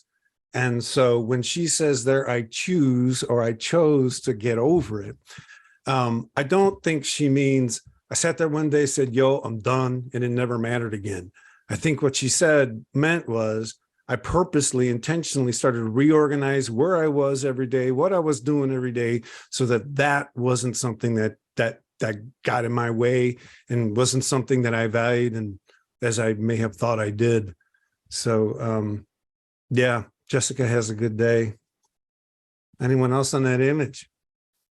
And so when she says there, I choose or I chose to get over it, I don't think she means I sat there one day, said, yo, I'm done, and it never mattered again. I think what she said meant was I purposely, intentionally started to reorganize where I was every day, what I was doing every day, so that that wasn't something that got in my way and wasn't something that I valued and as I may have thought I did. So, yeah, Jessica has a good day. Anyone else on that image?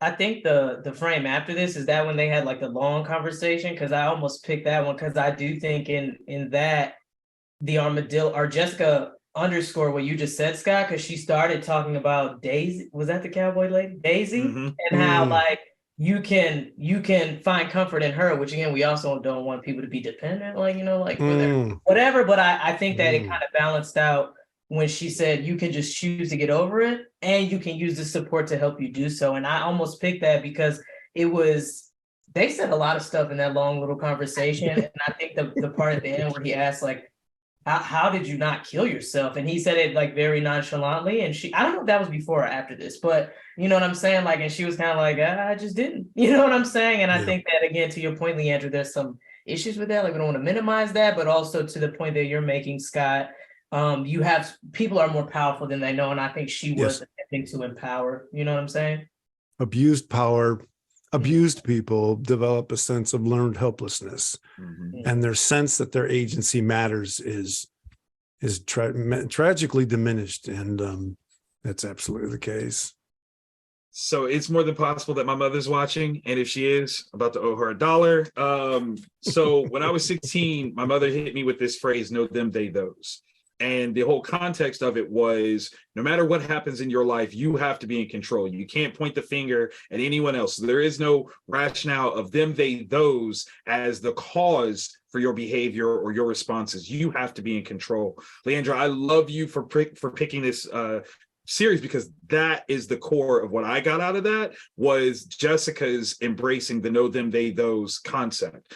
I think the frame after this is that when they had like the long conversation, because I almost picked that one because I do think in that the armadillo or Jessica underscore what you just said, Scott, because she started talking about Daisy. Was that the cowboy lady? Daisy, and how like you can find comfort in her, which again we also don't want people to be dependent, like like whatever. But I think that it kind of balanced out when she said you can just choose to get over it and you can use the support to help you do so. And I almost picked that because they said a lot of stuff in that long little conversation. And I think the part at the end where he asked like, how did you not kill yourself? And he said it like very nonchalantly. And I don't know if that was before or after this, but you know what I'm saying? Like, and she was kind of like, I just didn't, you know what I'm saying? And I think that again, to your point, Leandra, there's some issues with that. Like we don't want to minimize that, but also to the point that you're making, Scott, you have people are more powerful than they know. And I think she was attempting to empower, you know what I'm saying? Abused power, abused people develop a sense of learned helplessness, and their sense that their agency matters is tragically diminished. And that's absolutely the case. So it's more than possible that my mother's watching. And if she is, I'm about to owe her $1. So when I was 16, my mother hit me with this phrase, know them, they, those. And the whole context of it was, no matter what happens in your life, you have to be in control. You can't point the finger at anyone else. There is no rationale of them, they, those as the cause for your behavior or your responses. You have to be in control. Leandra, I love you for picking this series, because that is the core of what I got out of that, was Jessica's embracing the know them, they, those concept.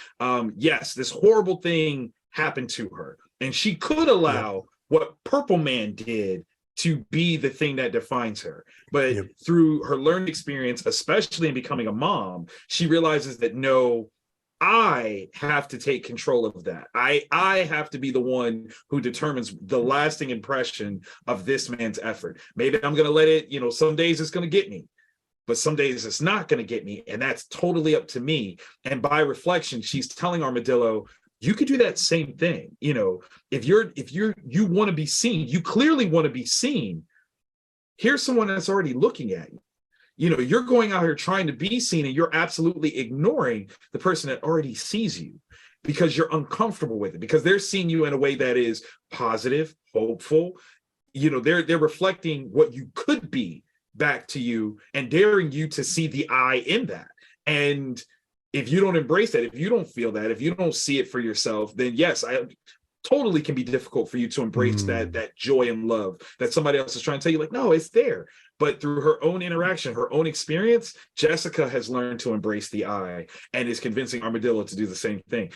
Yes, this horrible thing happened to her, and she could allow what Purple Man did to be the thing that defines her. But through her learned experience, especially in becoming a mom, she realizes that no, I have to take control of that. I have to be the one who determines the lasting impression of this man's effort. Maybe I'm going to let it, some days it's going to get me, but some days it's not going to get me. And that's totally up to me. And by reflection, she's telling Armadillo, you could do that same thing. If you want to be seen, you clearly want to be seen. Here's someone that's already looking at you. You're going out here trying to be seen, and you're absolutely ignoring the person that already sees you because you're uncomfortable with it, because they're seeing you in a way that is positive, hopeful. They're reflecting what you could be back to you and daring you to see the I in that. And if you don't embrace that, if you don't feel that, if you don't see it for yourself, then yes, I totally can be difficult for you to embrace that joy and love that somebody else is trying to tell you, like, no, it's there. But through her own interaction, her own experience, Jessica has learned to embrace the I and is convincing Armadillo to do the same thing.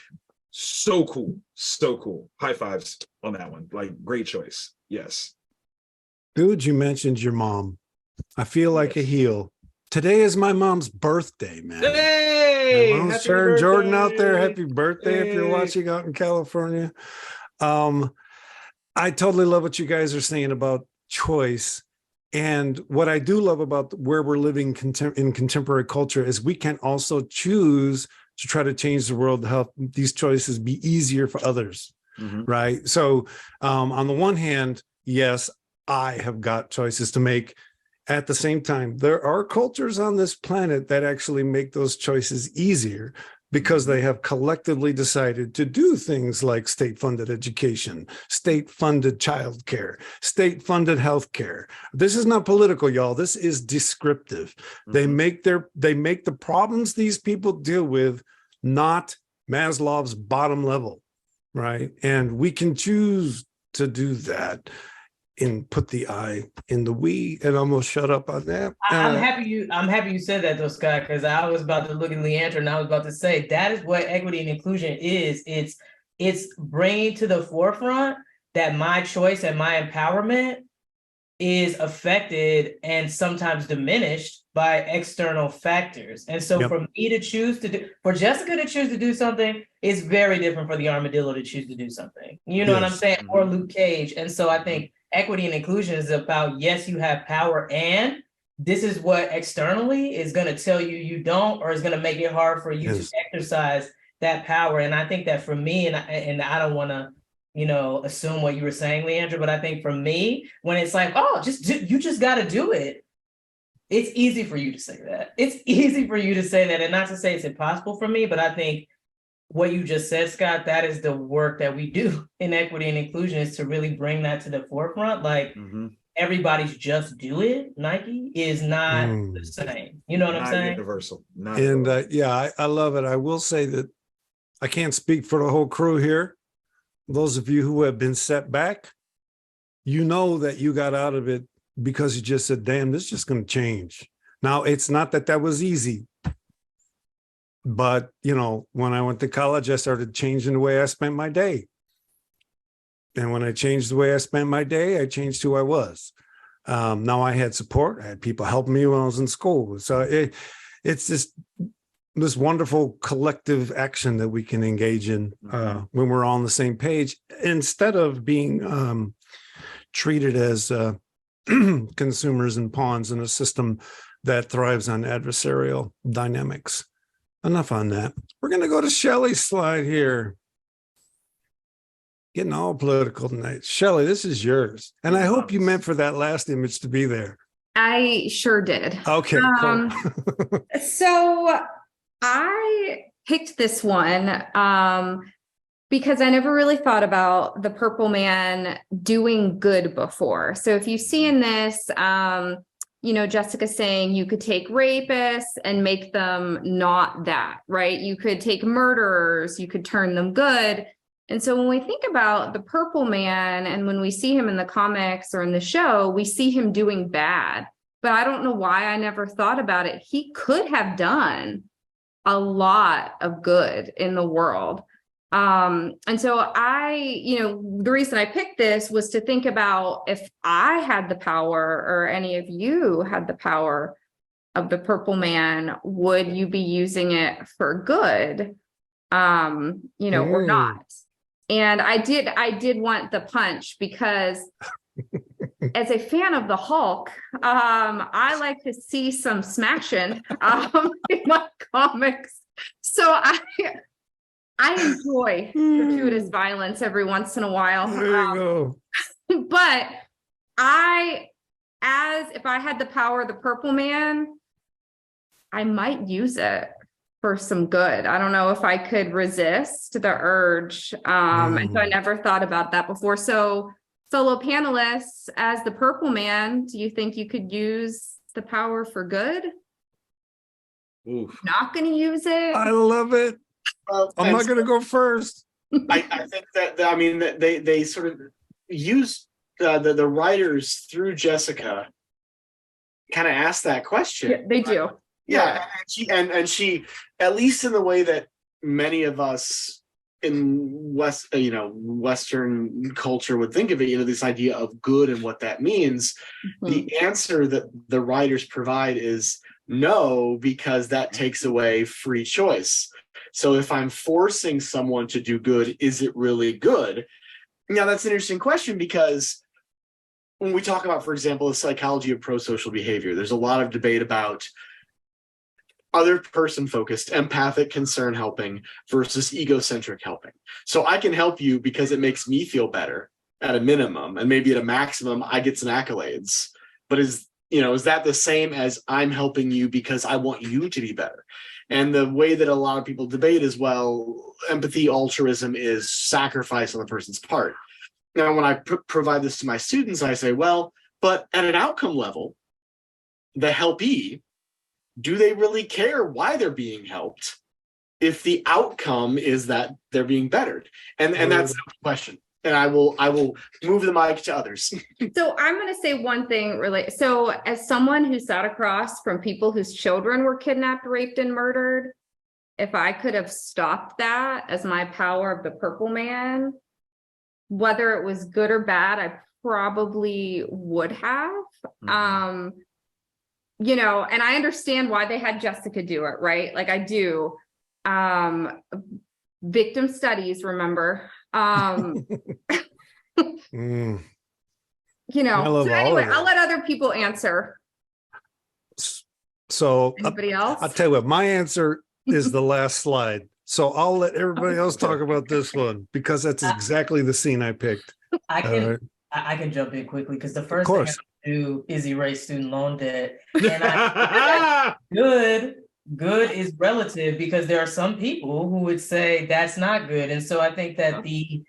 So cool. So cool. High fives on that one. Like, great choice. Yes. Dude, you mentioned your mom. I feel like a heel. Today is my mom's birthday, man. Hey! My mom's Sharon Jordan out there. Happy birthday if you're watching out in California. I totally love what you guys are saying about choice. And what I do love about where we're living in contemporary culture is we can also choose to try to change the world to help these choices be easier for others, right? So on the one hand, yes, I have got choices to make. At the same time, there are cultures on this planet that actually make those choices easier because they have collectively decided to do things like state-funded education, state-funded childcare, state-funded healthcare. This is not political, y'all. This is descriptive. They make the problems these people deal with not Maslow's bottom level, right? And we can choose to do that and put the I in the we, and almost shut up on that. I'm happy you said that though, Scott, because I was about to look at Leandra and I was about to say that is what equity and inclusion is. It's bringing to the forefront that my choice and my empowerment is affected and sometimes diminished by external factors. And so for me to choose to do, for Jessica to choose to do something is very different for the Armadillo to choose to do something. You know what I'm saying? Or Luke Cage. And so I think equity and inclusion is about, yes, you have power, and this is what externally is going to tell you you don't, or is going to make it hard for you to exercise that power. And I think that for me, and I don't want to, assume what you were saying, Leandra, but I think for me, when it's like, oh, you just got to do it. It's easy for you to say that. It's easy for you to say that. And not to say it's impossible for me, but I think what you just said, Scott, that is the work that we do in equity and inclusion, is to really bring that to the forefront. Like everybody's just do it, Nike, is not the same. You know what I'm saying? Universal. I love it. I will say that I can't speak for the whole crew here. Those of you who have been set back, you know that you got out of it because you just said, damn, this is just going to change. Now, it's not that was easy. But, when I went to college, I started changing the way I spent my day. And when I changed the way I spent my day, I changed who I was. Now I had support. I had people helping me when I was in school. So it's this wonderful collective action that we can engage in when we're all on the same page, instead of being treated as consumers and pawns in a system that thrives on adversarial dynamics. Enough on that. We're going to go to Shelly's slide here. Getting all political tonight. Shelly, this is yours. And I hope you meant for that last image to be there. I sure did. Okay, cool. So I picked this one because I never really thought about the Purple Man doing good before. So if you see in this, Jessica saying you could take rapists and make them not that, right? You could take murderers, you could turn them good. And so when we think about the Purple Man and when we see him in the comics or in the show, we see him doing bad. But I don't know why I never thought about it. He could have done a lot of good in the world. And so the reason I picked this was to think about if I had the power or any of you had the power of the Purple Man, would you be using it for good, or not? And I did want the punch because as a fan of the Hulk, I like to see some smashing in my comics. So I enjoy gratuitous violence every once in a while. There you go. But if I had the power of the Purple Man, I might use it for some good. I don't know if I could resist the urge. And so I never thought about that before. So solo panelists, as the Purple Man, do you think you could use the power for good? Oof. Not going to use it? I love it. I'm not going to go first. I think that they sort of use the writers through Jessica kind of ask that question. Yeah, they do. Yeah, and she at least in the way that many of us in Western culture would think of it, this idea of good and what that means. Mm-hmm. The answer that the writers provide is no, because that takes away free choice. So if I'm forcing someone to do good, is it really good? Now, that's an interesting question because when we talk about, for example, the psychology of pro-social behavior, there's a lot of debate about other person-focused, empathic concern helping versus egocentric helping. So I can help you because it makes me feel better at a minimum, and maybe at a maximum, I get some accolades. But is that the same as I'm helping you because I want you to be better? And the way that a lot of people debate is, well, empathy, altruism is sacrifice on the person's part. Now, when I provide this to my students, I say, well, but at an outcome level, the helpee, do they really care why they're being helped if the outcome is that they're being bettered? And that's the question. And I will move the mic to others. So I'm going to say one thing really. So as someone who sat across from people whose children were kidnapped, raped, and murdered, if I could have stopped that as my power of the Purple Man, whether it was good or bad, I probably would have. And I understand why they had Jessica do it, right? Like I do. Victim studies, remember? So anyway, I'll let other people answer. So anybody else? I'll tell you what, my answer is the last slide. So I'll let everybody else talk about this one because that's exactly the scene I picked. I can jump in quickly because the first thing I do is erase student loan debt. And good is relative because there are some people who would say that's not good. And so I think that the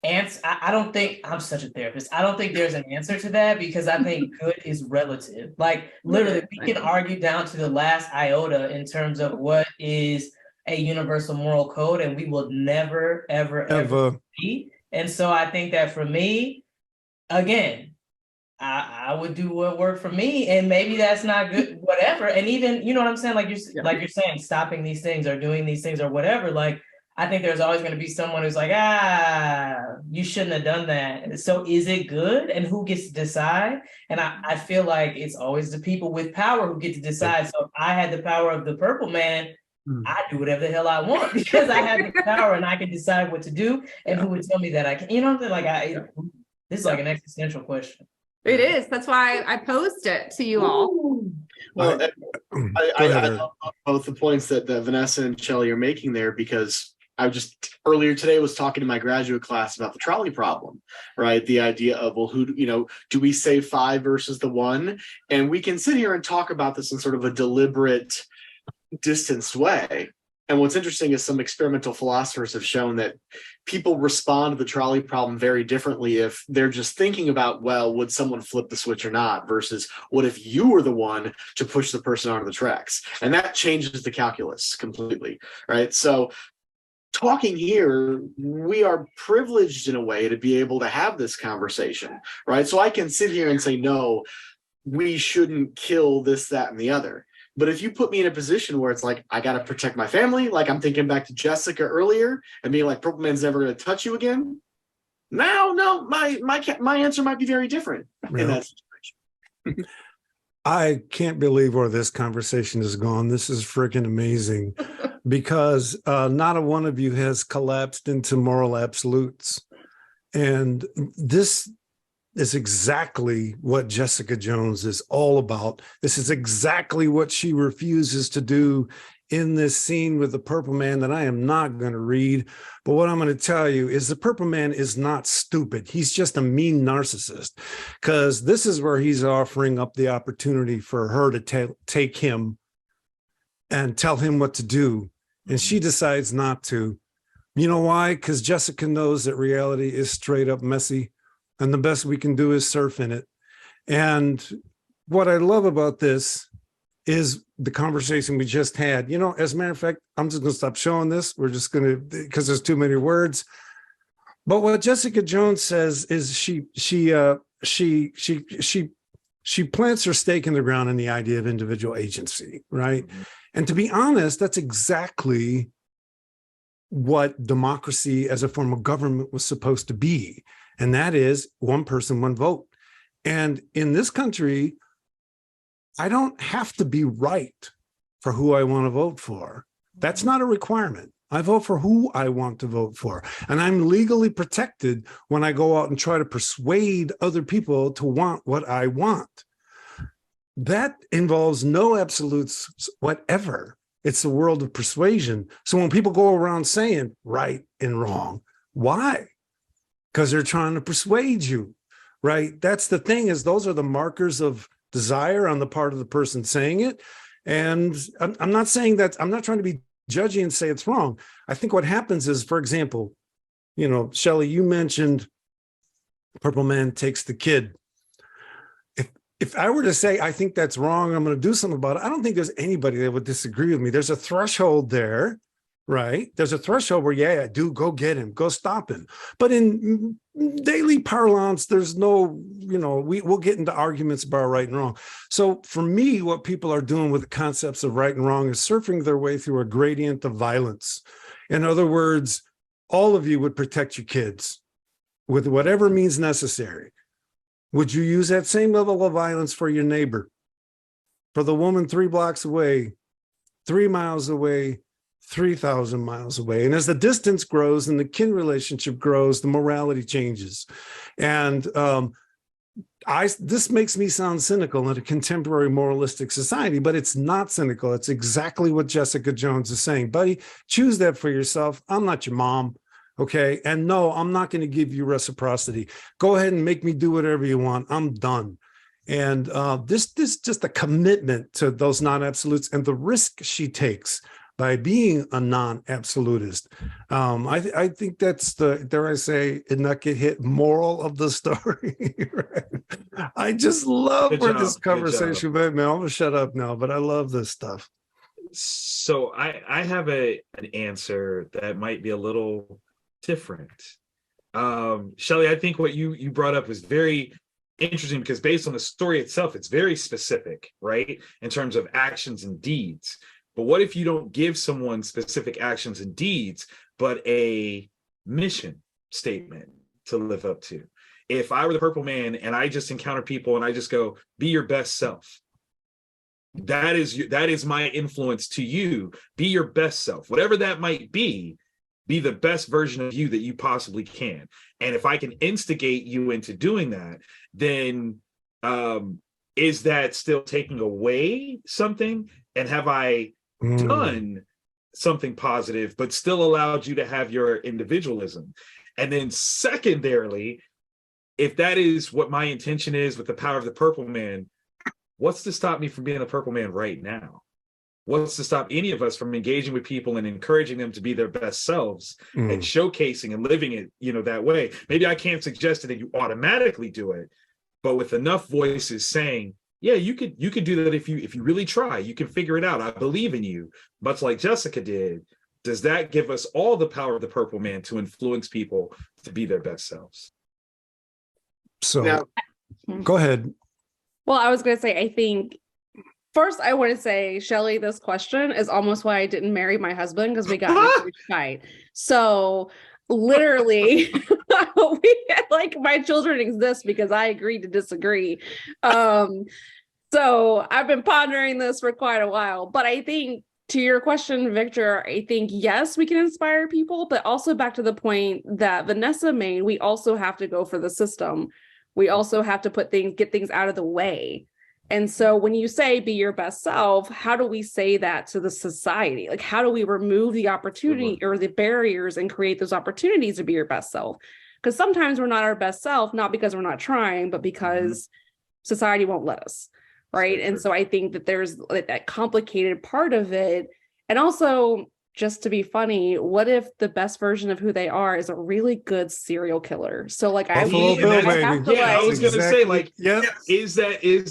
answer, I don't think, I'm such a therapist, I don't think there's an answer to that because I think good is relative. Like literally, we can argue down to the last iota in terms of what is a universal moral code, and we will never, ever be. And so I think that for me, again, I would do what worked for me, and maybe that's not good, whatever. And even, you know what I'm saying? Like you're saying, stopping these things or doing these things or whatever. Like, I think there's always going to be someone who's like, you shouldn't have done that. So is it good? And who gets to decide? And I feel like it's always the people with power who get to decide. So if I had the power of the Purple Man, I do whatever the hell I want because I have the power and I can decide what to do. And who would tell me that I can, you know what I'm saying? This is like an existential question. It is. That's why I posed it to you all. Well, I love both the points that Vanessa and Shelly are making there because I just earlier today was talking to my graduate class about the trolley problem, right? The idea of, well, do we say 5 versus the 1? And we can sit here and talk about this in sort of a deliberate, distanced way. And what's interesting is some experimental philosophers have shown that people respond to the trolley problem very differently if they're just thinking about, well, would someone flip the switch or not, versus what if you were the one to push the person onto the tracks? And that changes the calculus completely, right? So talking here, we are privileged in a way to be able to have this conversation, right? So I can sit here and say, no, we shouldn't kill this, that, and the other. But if you put me in a position where it's like, I got to protect my family, like I'm thinking back to Jessica earlier and being like, Purple Man's never going to touch you again. No, my answer might be very different in that situation. I can't believe where this conversation has gone. This is freaking amazing because not a one of you has collapsed into moral absolutes. And this is exactly what Jessica Jones is all about. This is exactly what she refuses to do in this scene with the Purple Man that I am not going to read. But what I'm going to tell you is the Purple Man is not stupid. He's just a mean narcissist, because this is where he's offering up the opportunity for her to take him and tell him what to do. And she decides not to. You know why? Because Jessica knows that reality is straight up messy. And the best we can do is surf in it. And what I love about this is the conversation we just had. You know, as a matter of fact, I'm just going to stop showing this. We're just going to, because there's too many words. But what Jessica Jones says is she plants her stake in the ground in the idea of individual agency, right? Mm-hmm. And to be honest, that's exactly what democracy as a form of government was supposed to be. And that is one person, one vote. And in this country, I don't have to be right for who I want to vote for. That's not a requirement. I vote for who I want to vote for. And I'm legally protected when I go out and try to persuade other people to want what I want. That involves no absolutes whatever. It's the world of persuasion. So when people go around saying right and wrong, why? Because they're trying to persuade you, right? That's the thing, is those are the markers of desire on the part of the person saying it. And I'm not saying that, I'm not trying to be judgy and say it's wrong. I think what happens is, for example, you know, Shelly, you mentioned Purple Man takes the kid. If I were to say, I think that's wrong, I'm going to do something about it, I don't think there's anybody that would disagree with me. There's a threshold there. Right. There's a threshold where, yeah, do go get him, go stop him. But in daily parlance, there's no, you know, we'll get into arguments about right and wrong. So for me, what people are doing with the concepts of right and wrong is surfing their way through a gradient of violence. In other words, all of you would protect your kids with whatever means necessary. Would you use that same level of violence for your neighbor, for the woman 3 blocks away, 3 miles away, 3,000 miles away? And as the distance grows and the kin relationship grows, the morality changes. And this makes me sound cynical in a contemporary moralistic society, but it's not cynical. It's exactly what Jessica Jones is saying. Buddy, choose that for yourself. I'm not your mom. Okay. And no, I'm not going to give you reciprocity. Go ahead and make me do whatever you want. I'm done. And this just a commitment to those non-absolutes and the risk she takes by being a non-absolutist. I think that's the, dare I say, and not get hit, moral of the story. Right? I just love where this conversation went, man. I'm gonna shut up now, but I love this stuff. So I have an answer that might be a little different. Shelly, I think what you brought up was very interesting, because based on the story itself, it's very specific, right? In terms of actions and deeds. But what if you don't give someone specific actions and deeds, but a mission statement to live up to? If I were the Purple Man and I just encounter people and I just go, be your best self. That is my influence to you. Be your best self. Whatever that might be the best version of you that you possibly can. And if I can instigate you into doing that, then is that still taking away something? And have I done something positive, but still allowed you to have your individualism? And then secondarily, if that is what my intention is with the power of the Purple Man, what's to stop me from being a Purple Man right now? what's to stop any of us from engaging with people and encouraging them to be their best selves and showcasing and living it, that way? Maybe I can't suggest that you automatically do it, but with enough voices saying, yeah, you could do that if you really try. You can figure it out. I believe in you, much like Jessica did. Does that give us all the power of the Purple Man to influence people to be their best selves? So Now, go ahead. Well, I was going to say, I think first I want to say, Shelly, this question is almost why I didn't marry my husband, because we got in a huge fight. So literally, my children exist because I agreed to disagree. So I've been pondering this for quite a while, but I think to your question, Victor, I think, yes, we can inspire people, but also back to the point that Vanessa made, we also have to go for the system. We also have to get things out of the way. And so when you say be your best self, how do we say that to the society? Like, how do we remove the opportunity or the barriers and create those opportunities to be your best self? Because sometimes we're not our best self, not because we're not trying, but because society won't let us. Right. And so I think that there's that complicated part of it. And also, just to be funny, what if the best version of who they are is a really good serial killer? So I was going to say, is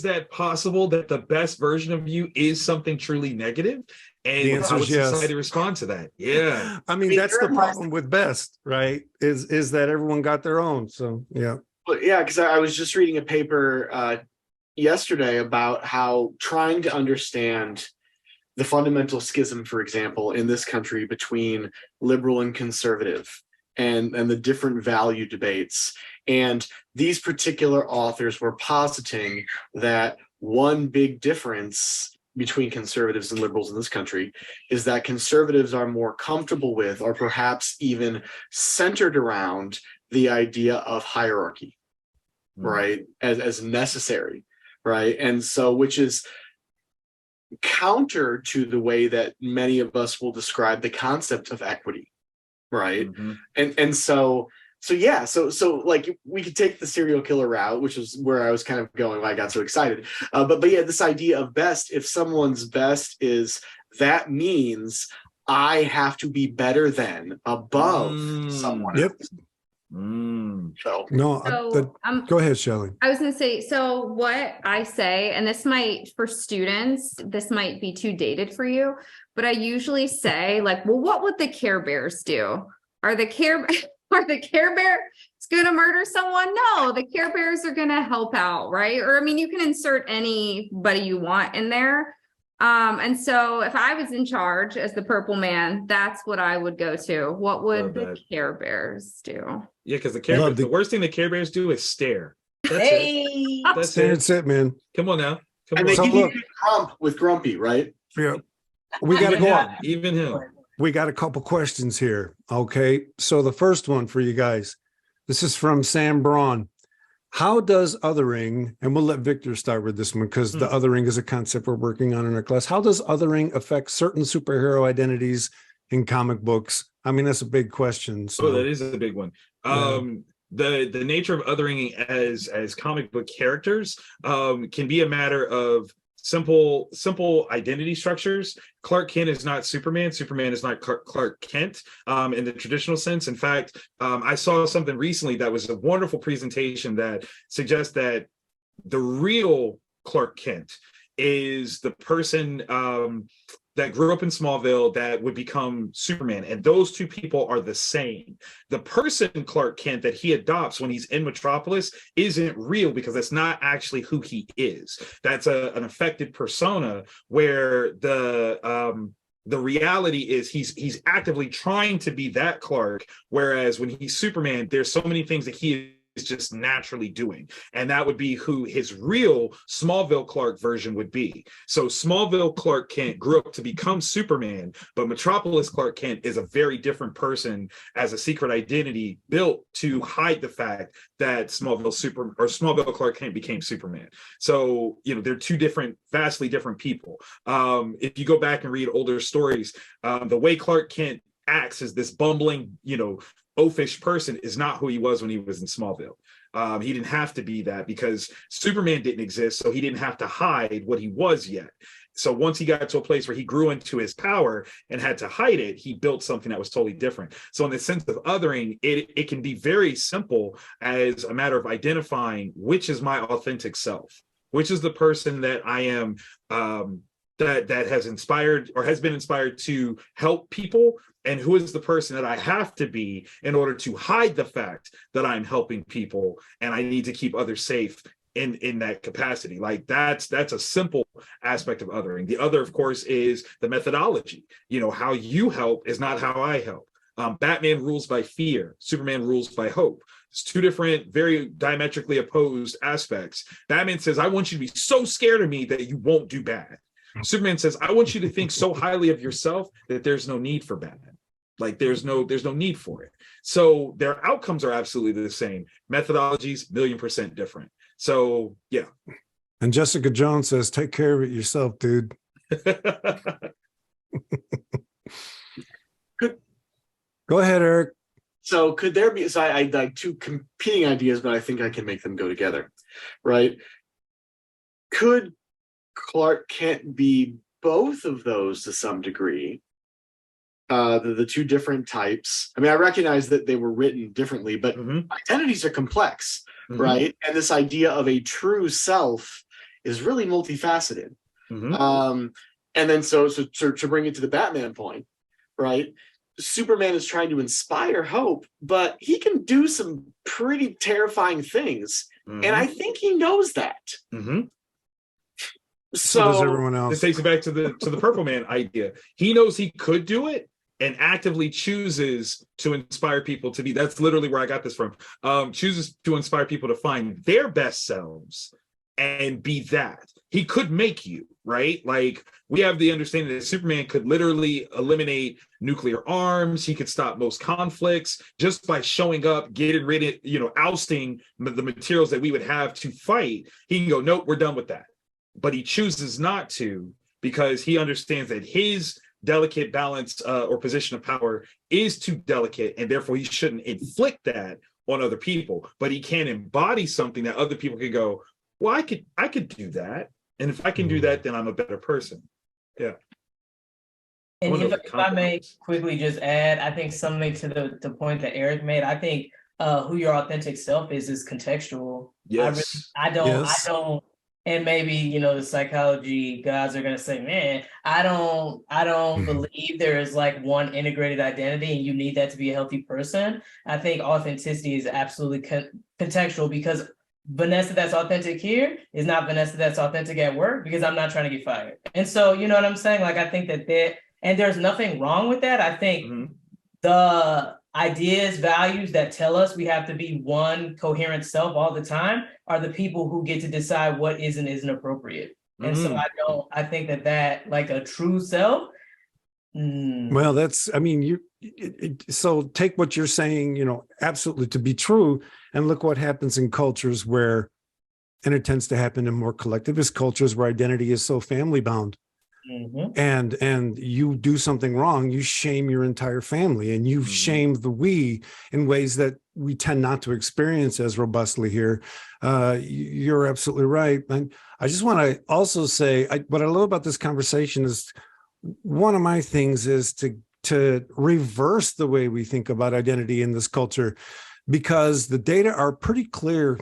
that possible that the best version of you is something truly negative? And how would society respond to that? Yeah. I mean, that's the problem with best, right? Is that everyone got their own. So, yeah. But yeah, because I was just reading a paper yesterday about how trying to understand the fundamental schism, for example, in this country between liberal and conservative and the different value debates. And these particular authors were positing that one big difference between conservatives and liberals in this country is that conservatives are more comfortable with, or perhaps even centered around, the idea of hierarchy, right, as necessary. Right. And so, which is counter to the way that many of us will describe the concept of equity. Right. And so we could take the serial killer route, which is where I was kind of going when I got so excited. But yeah, this idea of best, if someone's best is, that means I have to be better than, above someone else. Go ahead, Shelly. I was going to say, so what I say, and this might, for students, this might be too dated for you, but I usually say, well, what would the Care Bears do? Are the Care Bears going to murder someone? No, the Care Bears are going to help out, right? Or, I mean, you can insert anybody you want in there. And so if I was in charge as the Purple Man, that's what I would go to. What would the Care Bears do? Yeah, because the worst thing the Care Bears do is stare. That's it. That's it, man. Come on now. And they give you Grump with Grumpy, right? Yeah. We got to go on. Even him. We got a couple questions here. Okay. So the first one for you guys, this is from Sam Braun. How does othering, and we'll let Victor start with this one because the othering is a concept we're working on in our class. How does othering affect certain superhero identities in comic books? I mean, that's a big question. So. That is a big one. The nature of othering as comic book characters can be a matter of simple identity structures. Clark Kent is not Superman. Superman is not Clark Kent in the traditional sense. In fact, I saw something recently that was a wonderful presentation that suggests that the real Clark Kent is the person that grew up in Smallville that would become Superman. And those two people are the same. The person, Clark Kent, that he adopts when he's in Metropolis isn't real because that's not actually who he is. That's an affected persona where the reality is he's actively trying to be that Clark, whereas when he's Superman, there's so many things that he is just naturally doing, and that would be who his real Smallville Clark version would be. So Smallville Clark Kent grew up to become Superman, but Metropolis Clark Kent is a very different person as a secret identity built to hide the fact that Smallville Clark Kent became Superman. So they're two vastly different people. If you go back and read older stories, the way Clark Kent acts as this bumbling, oafish person is not who he was when he was in Smallville. He didn't have to be that because Superman didn't exist, so he didn't have to hide what he was yet. So once he got to a place where he grew into his power and had to hide it, he built something that was totally different. So in the sense of othering, it can be very simple as a matter of identifying which is my authentic self, which is the person that I am, that has inspired or has been inspired to help people, and who is the person that I have to be in order to hide the fact that I'm helping people and I need to keep others safe in that capacity. Like that's a simple aspect of othering. The other, of course, is the methodology. How you help is not how I help. Batman rules by fear, Superman rules by hope. It's two different, very diametrically opposed aspects. Batman says, I want you to be so scared of me that you won't do bad. Superman says, I want you to think so highly of yourself that there's no need for Batman. Like there's no need for it. So their outcomes are absolutely the same. Methodologies, 1,000,000% different. So yeah. And Jessica Jones says, take care of it yourself, dude. Go ahead, Eric. So could there be, so I like two competing ideas, but I think I can make them go together, right? Could Clark Kent be both of those to some degree? The two different types. I mean, I recognize that they were written differently, but identities are complex, right? And this idea of a true self is really multifaceted. And then so to bring it to the Batman point, right? Superman is trying to inspire hope, but he can do some pretty terrifying things. And I think he knows that. So does everyone else. This takes it back to the Purple Man idea. He knows he could do it and actively chooses to inspire people to be. That's literally where I got this from. Chooses to inspire people to find their best selves and be that. He could make you, right? Like we have the understanding that Superman could literally eliminate nuclear arms. He could stop most conflicts just by showing up, getting rid of, ousting the materials that we would have to fight. He can go, nope, we're done with that. But he chooses not to because he understands that his delicate balance or position of power is too delicate, and therefore he shouldn't inflict that on other people. But he can embody something that other people could go, well, I could do that. And if I can do that, then I'm a better person. Yeah. And if I may quickly just add, I think something to the point that Eric made, I think who your authentic self is contextual. Yes. I don't, and maybe, the psychology gods are going to say, man, I don't believe there is like one integrated identity and you need that to be a healthy person. I think authenticity is absolutely contextual, because Vanessa that's authentic here is not Vanessa that's authentic at work, because I'm not trying to get fired. And so, you know what I'm saying? Like, I think that and there's nothing wrong with that. I think the ideas, values that tell us we have to be one coherent self all the time are the people who get to decide what is and isn't appropriate. And so I think that like a true self. Well, so take what you're saying, absolutely to be true, and look what happens in cultures where, and it tends to happen in more collectivist cultures where identity is so family bound. And you do something wrong, you shame your entire family, and you shame the we in ways that we tend not to experience as robustly here. You're absolutely right. And I just want to also say, what I love about this conversation is one of my things is to reverse the way we think about identity in this culture, because the data are pretty clear.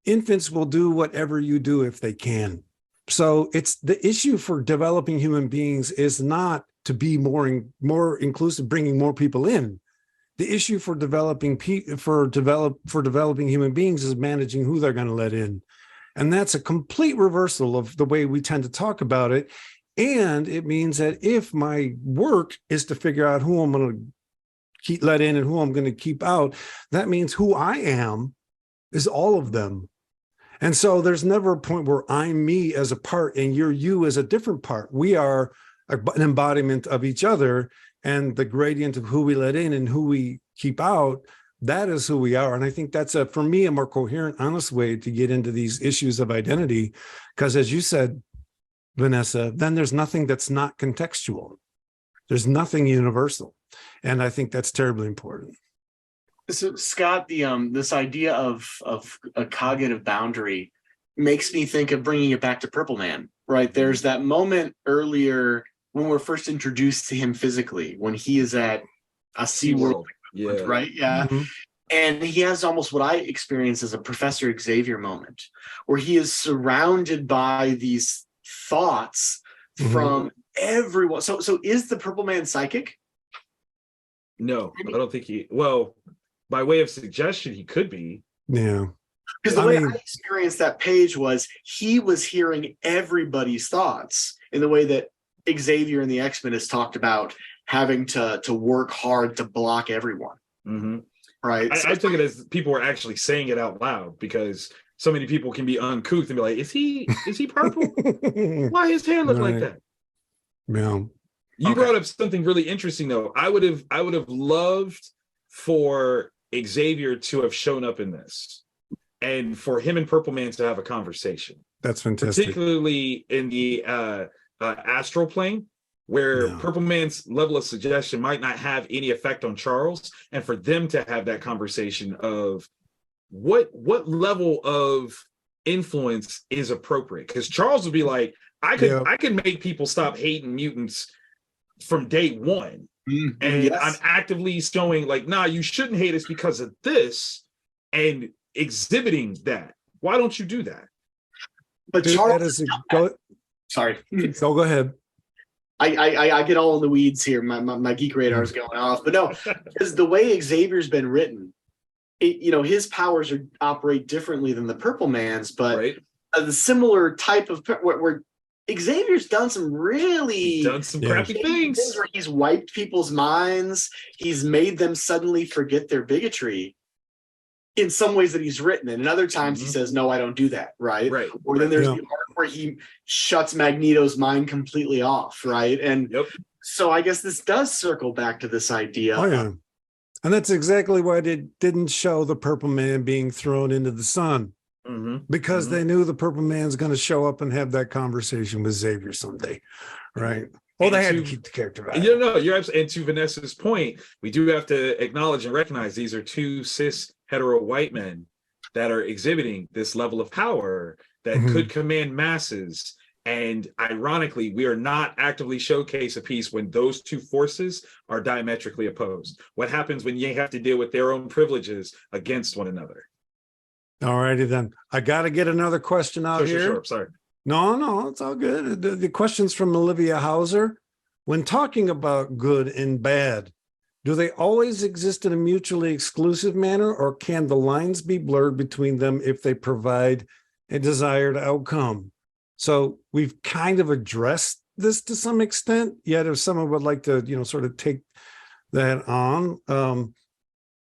Infants will do whatever you do if they can. So it's the issue for developing human beings is not to be more inclusive, bringing more people in. The issue for developing human beings is managing who they're going to let in. And that's a complete reversal of the way we tend to talk about it. And it means that if my work is to figure out who I'm going to let in and who I'm going to keep out, that means who I am is all of them. And so there's never a point where I'm me as a part and you're you as a different part. We are an embodiment of each other, and the gradient of who we let in and who we keep out, that is who we are. And I think that's for me, a more coherent, honest way to get into these issues of identity. Because as you said, Vanessa, then there's nothing that's not contextual. There's nothing universal. And I think that's terribly important. So Scott, this idea of a cognitive boundary makes me think of bringing it back to Purple Man, right? There's that moment earlier when we're first introduced to him physically, when he is at a SeaWorld, right? Yeah. Mhm. And he has almost what I experience as a Professor Xavier moment, where he is surrounded by these thoughts from everyone. So is the Purple Man psychic? No, I don't think well, by way of suggestion, he could be. Yeah. Because the way I experienced that page was he was hearing everybody's thoughts in the way that Xavier and the X-Men has talked about having to work hard to block everyone. Mm-hmm. Right. I took it as people were actually saying it out loud, because so many people can be uncouth and be like, is he purple? Why his hair look like that? Yeah. You brought up something really interesting though. I would have loved for Xavier to have shown up in this, and for him and Purple Man to have a conversation. That's fantastic. Particularly in the astral plane, where Purple Man's level of suggestion might not have any effect on Charles, and for them to have that conversation of what level of influence is appropriate. Because Charles would be like, I could make people stop hating mutants from day one. And I'm actively showing like, nah, you shouldn't hate us because of this, and exhibiting that. Why don't you do that? But Charles, sorry. So go ahead. I get all in the weeds here. My geek radar is going off. But no, because the way Xavier's been written, his powers operate differently than the Purple Man's, but the similar type of where Xavier's done some crappy things where he's wiped people's minds. He's made them suddenly forget their bigotry in some ways that he's written. And in other times he says, no, I don't do that. Right. Or then there's the arc where he shuts Magneto's mind completely off. Right. And so I guess this does circle back to this idea. Oh, yeah. And that's exactly why they didn't show the Purple Man being thrown into the sun. Because they knew the Purple Man's going to show up and have that conversation with Xavier someday, right? Well, they had to keep the character back. You're absolutely. And to Vanessa's point, we do have to acknowledge and recognize these are two cis hetero white men that are exhibiting this level of power that could command masses. And ironically, we are not actively showcase a piece when those two forces are diametrically opposed. What happens when you have to deal with their own privileges against one another? All righty then. I got to get another question out here. Sure. Sorry. No, it's all good. The question's from Olivia Hauser. When talking about good and bad, do they always exist in a mutually exclusive manner, or can the lines be blurred between them if they provide a desired outcome? So we've kind of addressed this to some extent, yet if someone would like to, sort of take that on.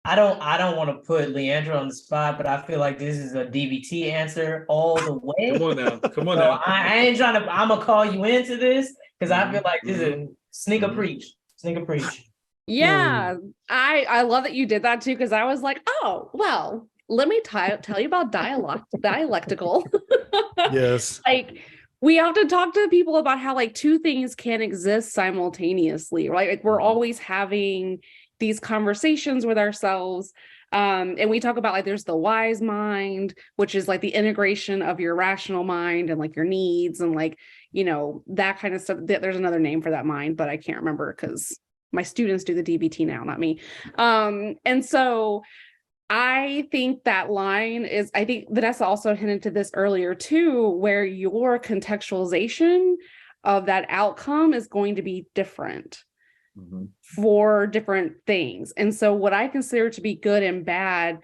I don't want to put Leandra on the spot, but I feel like this is a DBT answer all the way. Come on now. I ain't trying to. I'm gonna call you into this because I feel like this is a sneaker preach. Yeah, I love that you did that too, because I was like, oh well, let me tell you about dialectical. Yes. Like, we often talk to people about how like two things can exist simultaneously, right? Like, we're always having these conversations with ourselves. And we talk about like there's the wise mind, which is like the integration of your rational mind and like your needs and like, that kind of stuff. There's another name for that mind, but I can't remember because my students do the DBT now, not me. And so I think that line is, I think Vanessa also hinted to this earlier too, where your contextualization of that outcome is going to be different for different things. And so what I consider to be good and bad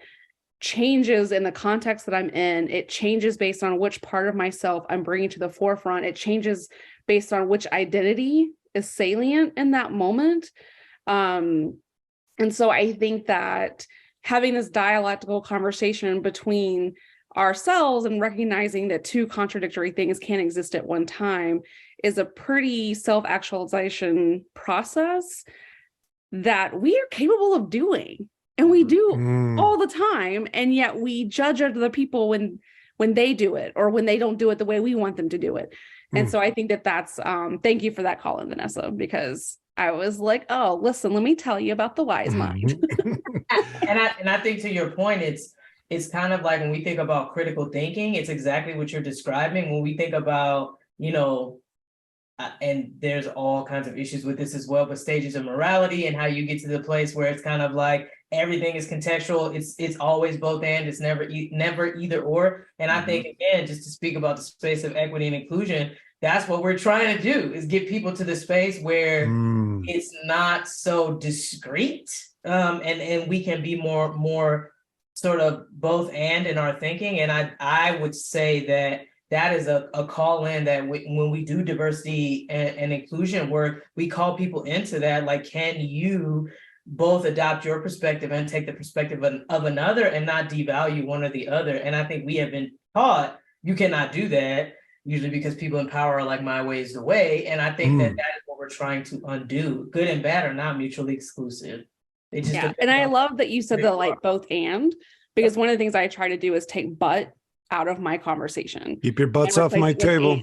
changes in the context that I'm in. It changes based on which part of myself I'm bringing to the forefront. It changes based on which identity is salient in that moment. And so I think that having this dialectical conversation between ourselves and recognizing that two contradictory things can't exist at one time is a pretty self-actualization process that we are capable of doing. And we do all the time. And yet we judge other people when they do it or when they don't do it the way we want them to do it. And so I think that's, thank you for that call in, Vanessa, because I was like, oh, listen, let me tell you about the wise mind. And I think to your point, it's kind of like when we think about critical thinking, it's exactly what you're describing. When we think about you know, and there's all kinds of issues with this as well, but stages of morality and how you get to the place where it's kind of like everything is contextual. It's always both and, it's never either or. And I think, again, just to speak about the space of equity and inclusion, that's what we're trying to do, is get people to the space where it's not so discrete, and we can be more sort of both and in our thinking. And I would say that is a call in that when we do diversity and inclusion work, we call people into that. Like, can you both adopt your perspective and take the perspective of another and not devalue one or the other? And I think we have been taught you cannot do that, usually because people in power are like, my way is the way. And I think that is what we're trying to undo. Good and bad are not mutually exclusive. They just and I love that you said that, like, both and, because one of the things I try to do is take but out of my conversation. Keep your butts off my table.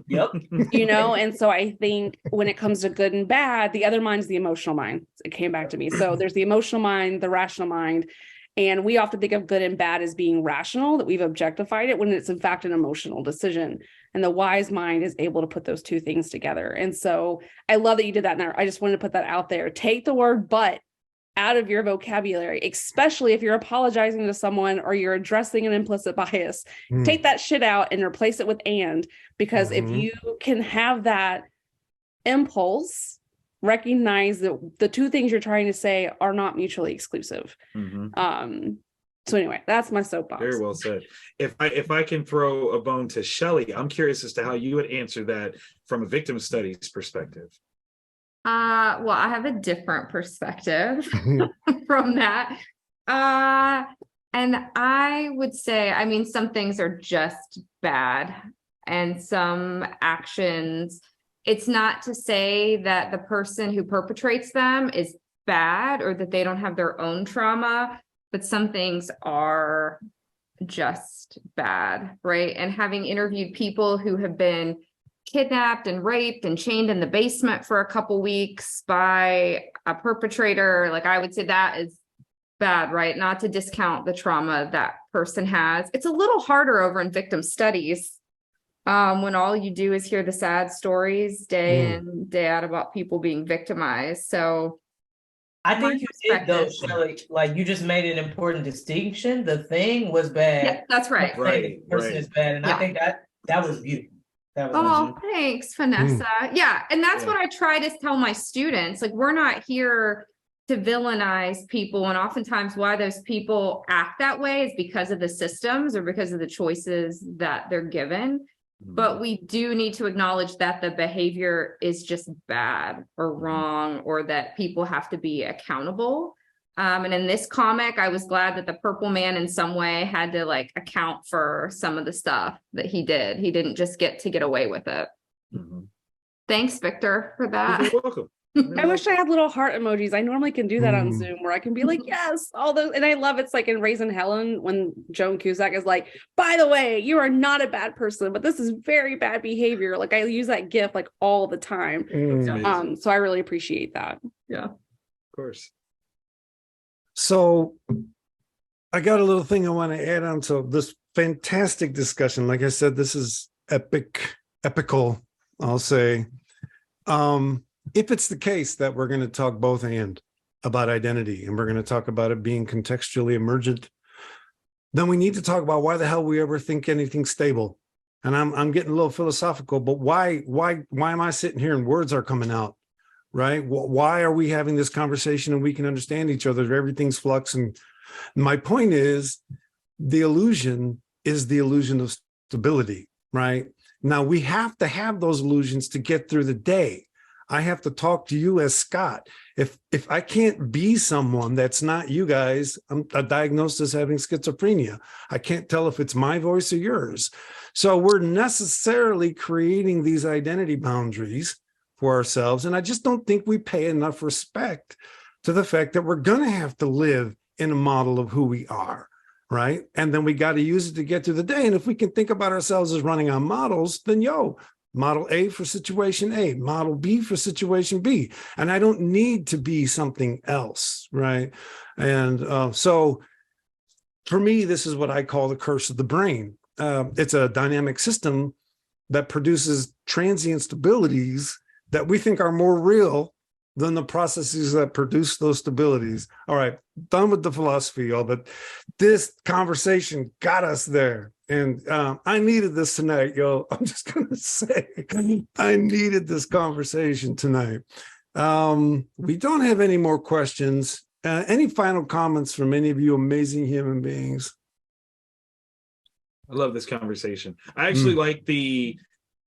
Yep. You know, and so I think when it comes to good and bad, the other mind's the emotional mind. It came back to me. So there's the emotional mind, the rational mind. And we often think of good and bad as being rational, that we've objectified it, when it's in fact an emotional decision. And the wise mind is able to put those two things together. And so I love that you did that. And I just wanted to put that out there. Take the word but out of your vocabulary, especially if you're apologizing to someone or you're addressing an implicit bias. Take that shit out and replace it with and, because if you can have that impulse, recognize that the two things you're trying to say are not mutually exclusive. So anyway, that's my soapbox. Very well said. If I can throw a bone to Shelly, I'm curious as to how you would answer that from a victim studies perspective. Well, I have a different perspective from that. And I would say, I mean, some things are just bad, and some actions, it's not to say that the person who perpetrates them is bad or that they don't have their own trauma, but some things are just bad, right? And having interviewed people who have been kidnapped and raped and chained in the basement for a couple weeks by a perpetrator, like, I would say that is bad, right? Not to discount the trauma that person has. It's a little harder over in victim studies, when all you do is hear the sad stories day in, day out about people being victimized. So I think you did, though, Shelly. Like, you just made an important distinction. The thing was bad. Yeah, that's right. The person is bad, and I think that was beautiful. Thanks, Vanessa. Yeah, and that's what I try to tell my students. Like, we're not here to villainize people, and oftentimes why those people act that way is because of the systems or because of the choices that they're given. But we do need to acknowledge that the behavior is just bad or wrong, or that people have to be accountable. And in this comic, I was glad that the Purple Man in some way had to, like, account for some of the stuff that he did. He didn't just get away with it. Thanks, Victor, for that. You're welcome. I wish I had little heart emojis. I normally can do that on Zoom, where I can be like, yes, all those. And I love it's like in Raising Helen when Joan Cusack is like, by the way, you are not a bad person, but this is very bad behavior. Like, I use that GIF like all the time. So I really appreciate that. Yeah, of course. So I got a little thing I want to add on to this fantastic discussion. Like I said, this is epical, I'll say. If it's the case that we're going to talk both and about identity, and we're going to talk about it being contextually emergent, then we need to talk about why the hell we ever think anything's stable. And I'm getting a little philosophical, but why am I sitting here and words are coming out, right? Why are we having this conversation and we can understand each other? Everything's flux. And my point is, the illusion is the illusion of stability, right? Now we have to have those illusions to get through the day. I have to talk to you as Scott. If I can't be someone that's not you guys, I'm diagnosed as having schizophrenia. I can't tell if it's my voice or yours. So we're necessarily creating these identity boundaries for ourselves. And I just don't think we pay enough respect to the fact that we're going to have to live in a model of who we are, right? And then we got to use it to get through the day. And if we can think about ourselves as running on models, then model A for situation A, model B for situation B. And I don't need to be something else, right? And so for me, this is what I call the curse of the brain. It's a dynamic system that produces transient stabilities that we think are more real than the processes that produce those stabilities. All right, done with the philosophy, y'all, but this conversation got us there. And I needed this tonight, yo. I'm just going to say, I needed this conversation tonight. We don't have any more questions. Any final comments from any of you amazing human beings? I love this conversation. I actually like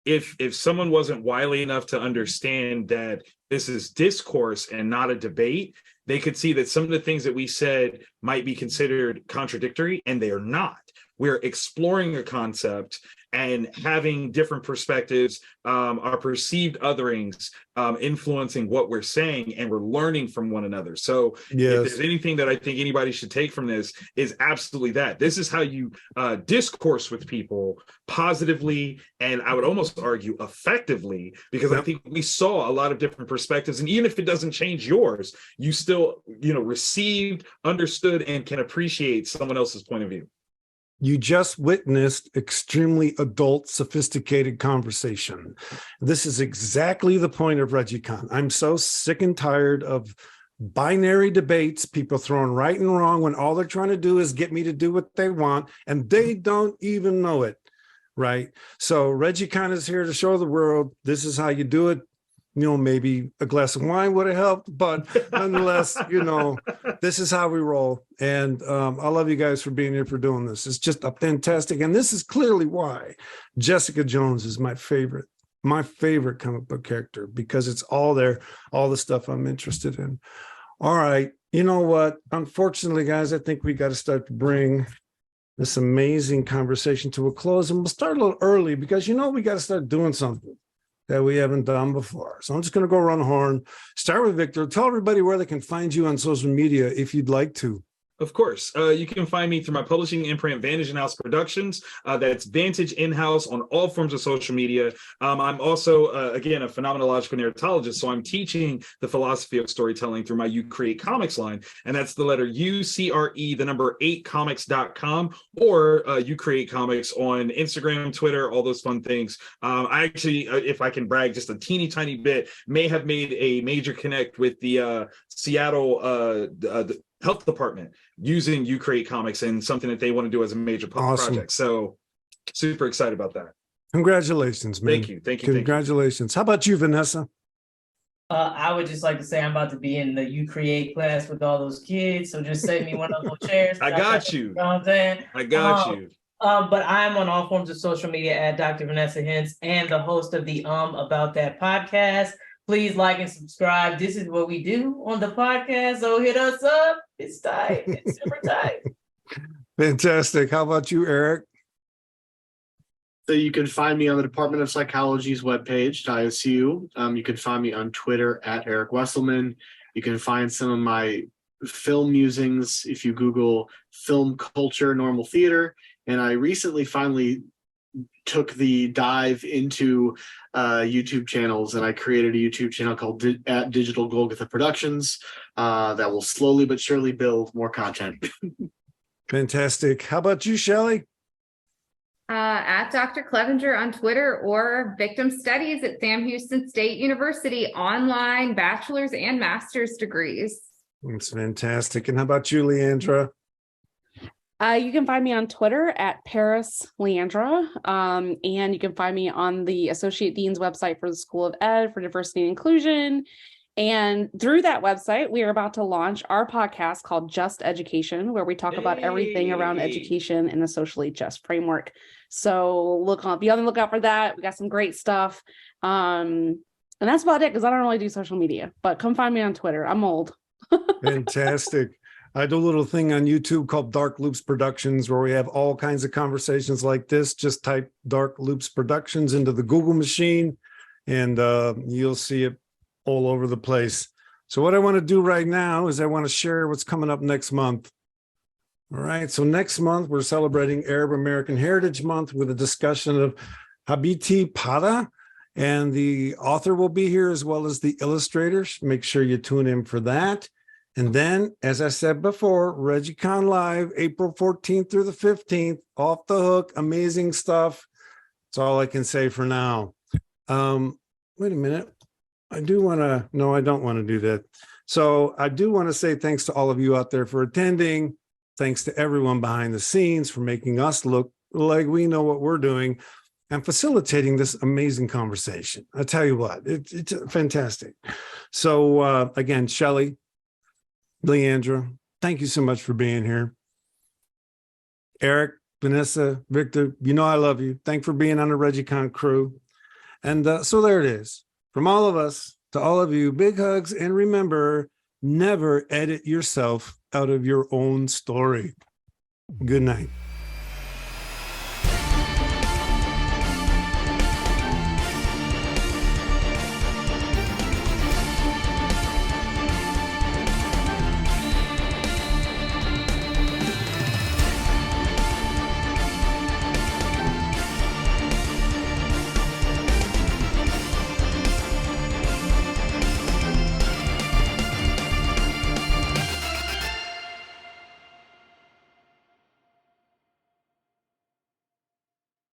if someone wasn't wily enough to understand that this is discourse and not a debate, they could see that some of the things that we said might be considered contradictory, and they are not. We're exploring a concept and having different perspectives, our perceived otherings influencing what we're saying, and we're learning from one another. So if there's anything that I think anybody should take from this, is absolutely that. This is how you discourse with people positively, and I would almost argue effectively, because I think we saw a lot of different perspectives, and even if it doesn't change yours, you still, received, understood, and can appreciate someone else's point of view. You just witnessed extremely adult, sophisticated conversation. This is exactly the point of ReggieCon. I'm so sick and tired of binary debates, people throwing right and wrong when all they're trying to do is get me to do what they want, and they don't even know it, right? So ReggieCon is here to show the world this is how you do it. Maybe a glass of wine would have helped, but nonetheless, this is how we roll. And I love you guys for being here, for doing this. It's just a fantastic. And this is clearly why Jessica Jones is my favorite comic book character, because it's all there, all the stuff I'm interested in. All right. You know what? Unfortunately, guys, I think we got to start to bring this amazing conversation to a close. And we'll start a little early because, we got to start doing something that we haven't done before. So I'm just going to go around the horn. Start with Victor. Tell everybody where they can find you on social media if you'd like to. Of course. You can find me through my publishing imprint, Vantage In-House Productions. That's Vantage In-House on all forms of social media. I'm also, again, a phenomenological narratologist, so I'm teaching the philosophy of storytelling through my You Create Comics line, and that's the letter UCRE, the number 8comics.com, or You Create Comics on Instagram, Twitter, all those fun things. I actually, if I can brag just a teeny tiny bit, may have made a major connect with the Seattle Health Department using You Create Comics, and something that they want to do as a major project. So super excited about that. Congratulations, man. Thank you. Congratulations. How about you, Vanessa? I would just like to say I'm about to be in the You Create class with all those kids. So just save me one of those chairs. I got you. You know what I'm saying? I got you. But I'm on all forms of social media at Dr. Vanessa Hintz, and the host of the About That podcast. Please like and subscribe. This is what we do on the podcast. So hit us up. It's tight. It's super tight. Fantastic. How about you, Eric? So you can find me on the Department of Psychology's webpage, ISU. You can find me on Twitter at Eric Wesselmann. You can find some of my film musings if you Google film culture, normal theater. And I recently finally took the dive into YouTube channels, and I created a YouTube channel called at Digital Golgotha Productions that will slowly but surely build more content. Fantastic. How about you, Shelly? At Dr. Clevenger on Twitter, or Victim Studies at Sam Houston State University, online bachelor's and master's degrees. That's fantastic. And how about you, Leandra? You can find me on Twitter at Parris Leandra, and you can find me on the Associate Dean's website for the School of Ed for Diversity and Inclusion. And through that website, we are about to launch our podcast called Just Education, where we talk about everything around education in a socially just framework. So be on the lookout for that. We got some great stuff. And that's about it, because I don't really do social media, but come find me on Twitter. I'm old. Fantastic. I do a little thing on YouTube called Dark Loops Productions, where we have all kinds of conversations like this. Just type Dark Loops Productions into the Google machine, and you'll see it all over the place. So what I want to do right now is I want to share what's coming up next month. All right. So next month, we're celebrating Arab American Heritage Month with a discussion of Habiti Pada, and the author will be here as well as the illustrators. Make sure you tune in for that. And then, as I said before, ReggieCon Live, April 14th through the 15th, off the hook, amazing stuff. That's all I can say for now. Wait a minute. I don't want to do that. So I do want to say thanks to all of you out there for attending. Thanks to everyone behind the scenes for making us look like we know what we're doing and facilitating this amazing conversation. I tell you what, it's fantastic. So again, Shelly, Leandra, thank you so much for being here. Eric, Vanessa, Victor, you know I love you. Thanks for being on the ReggieCon crew. And so there it is. From all of us to all of you, big hugs. And remember, never edit yourself out of your own story. Good night.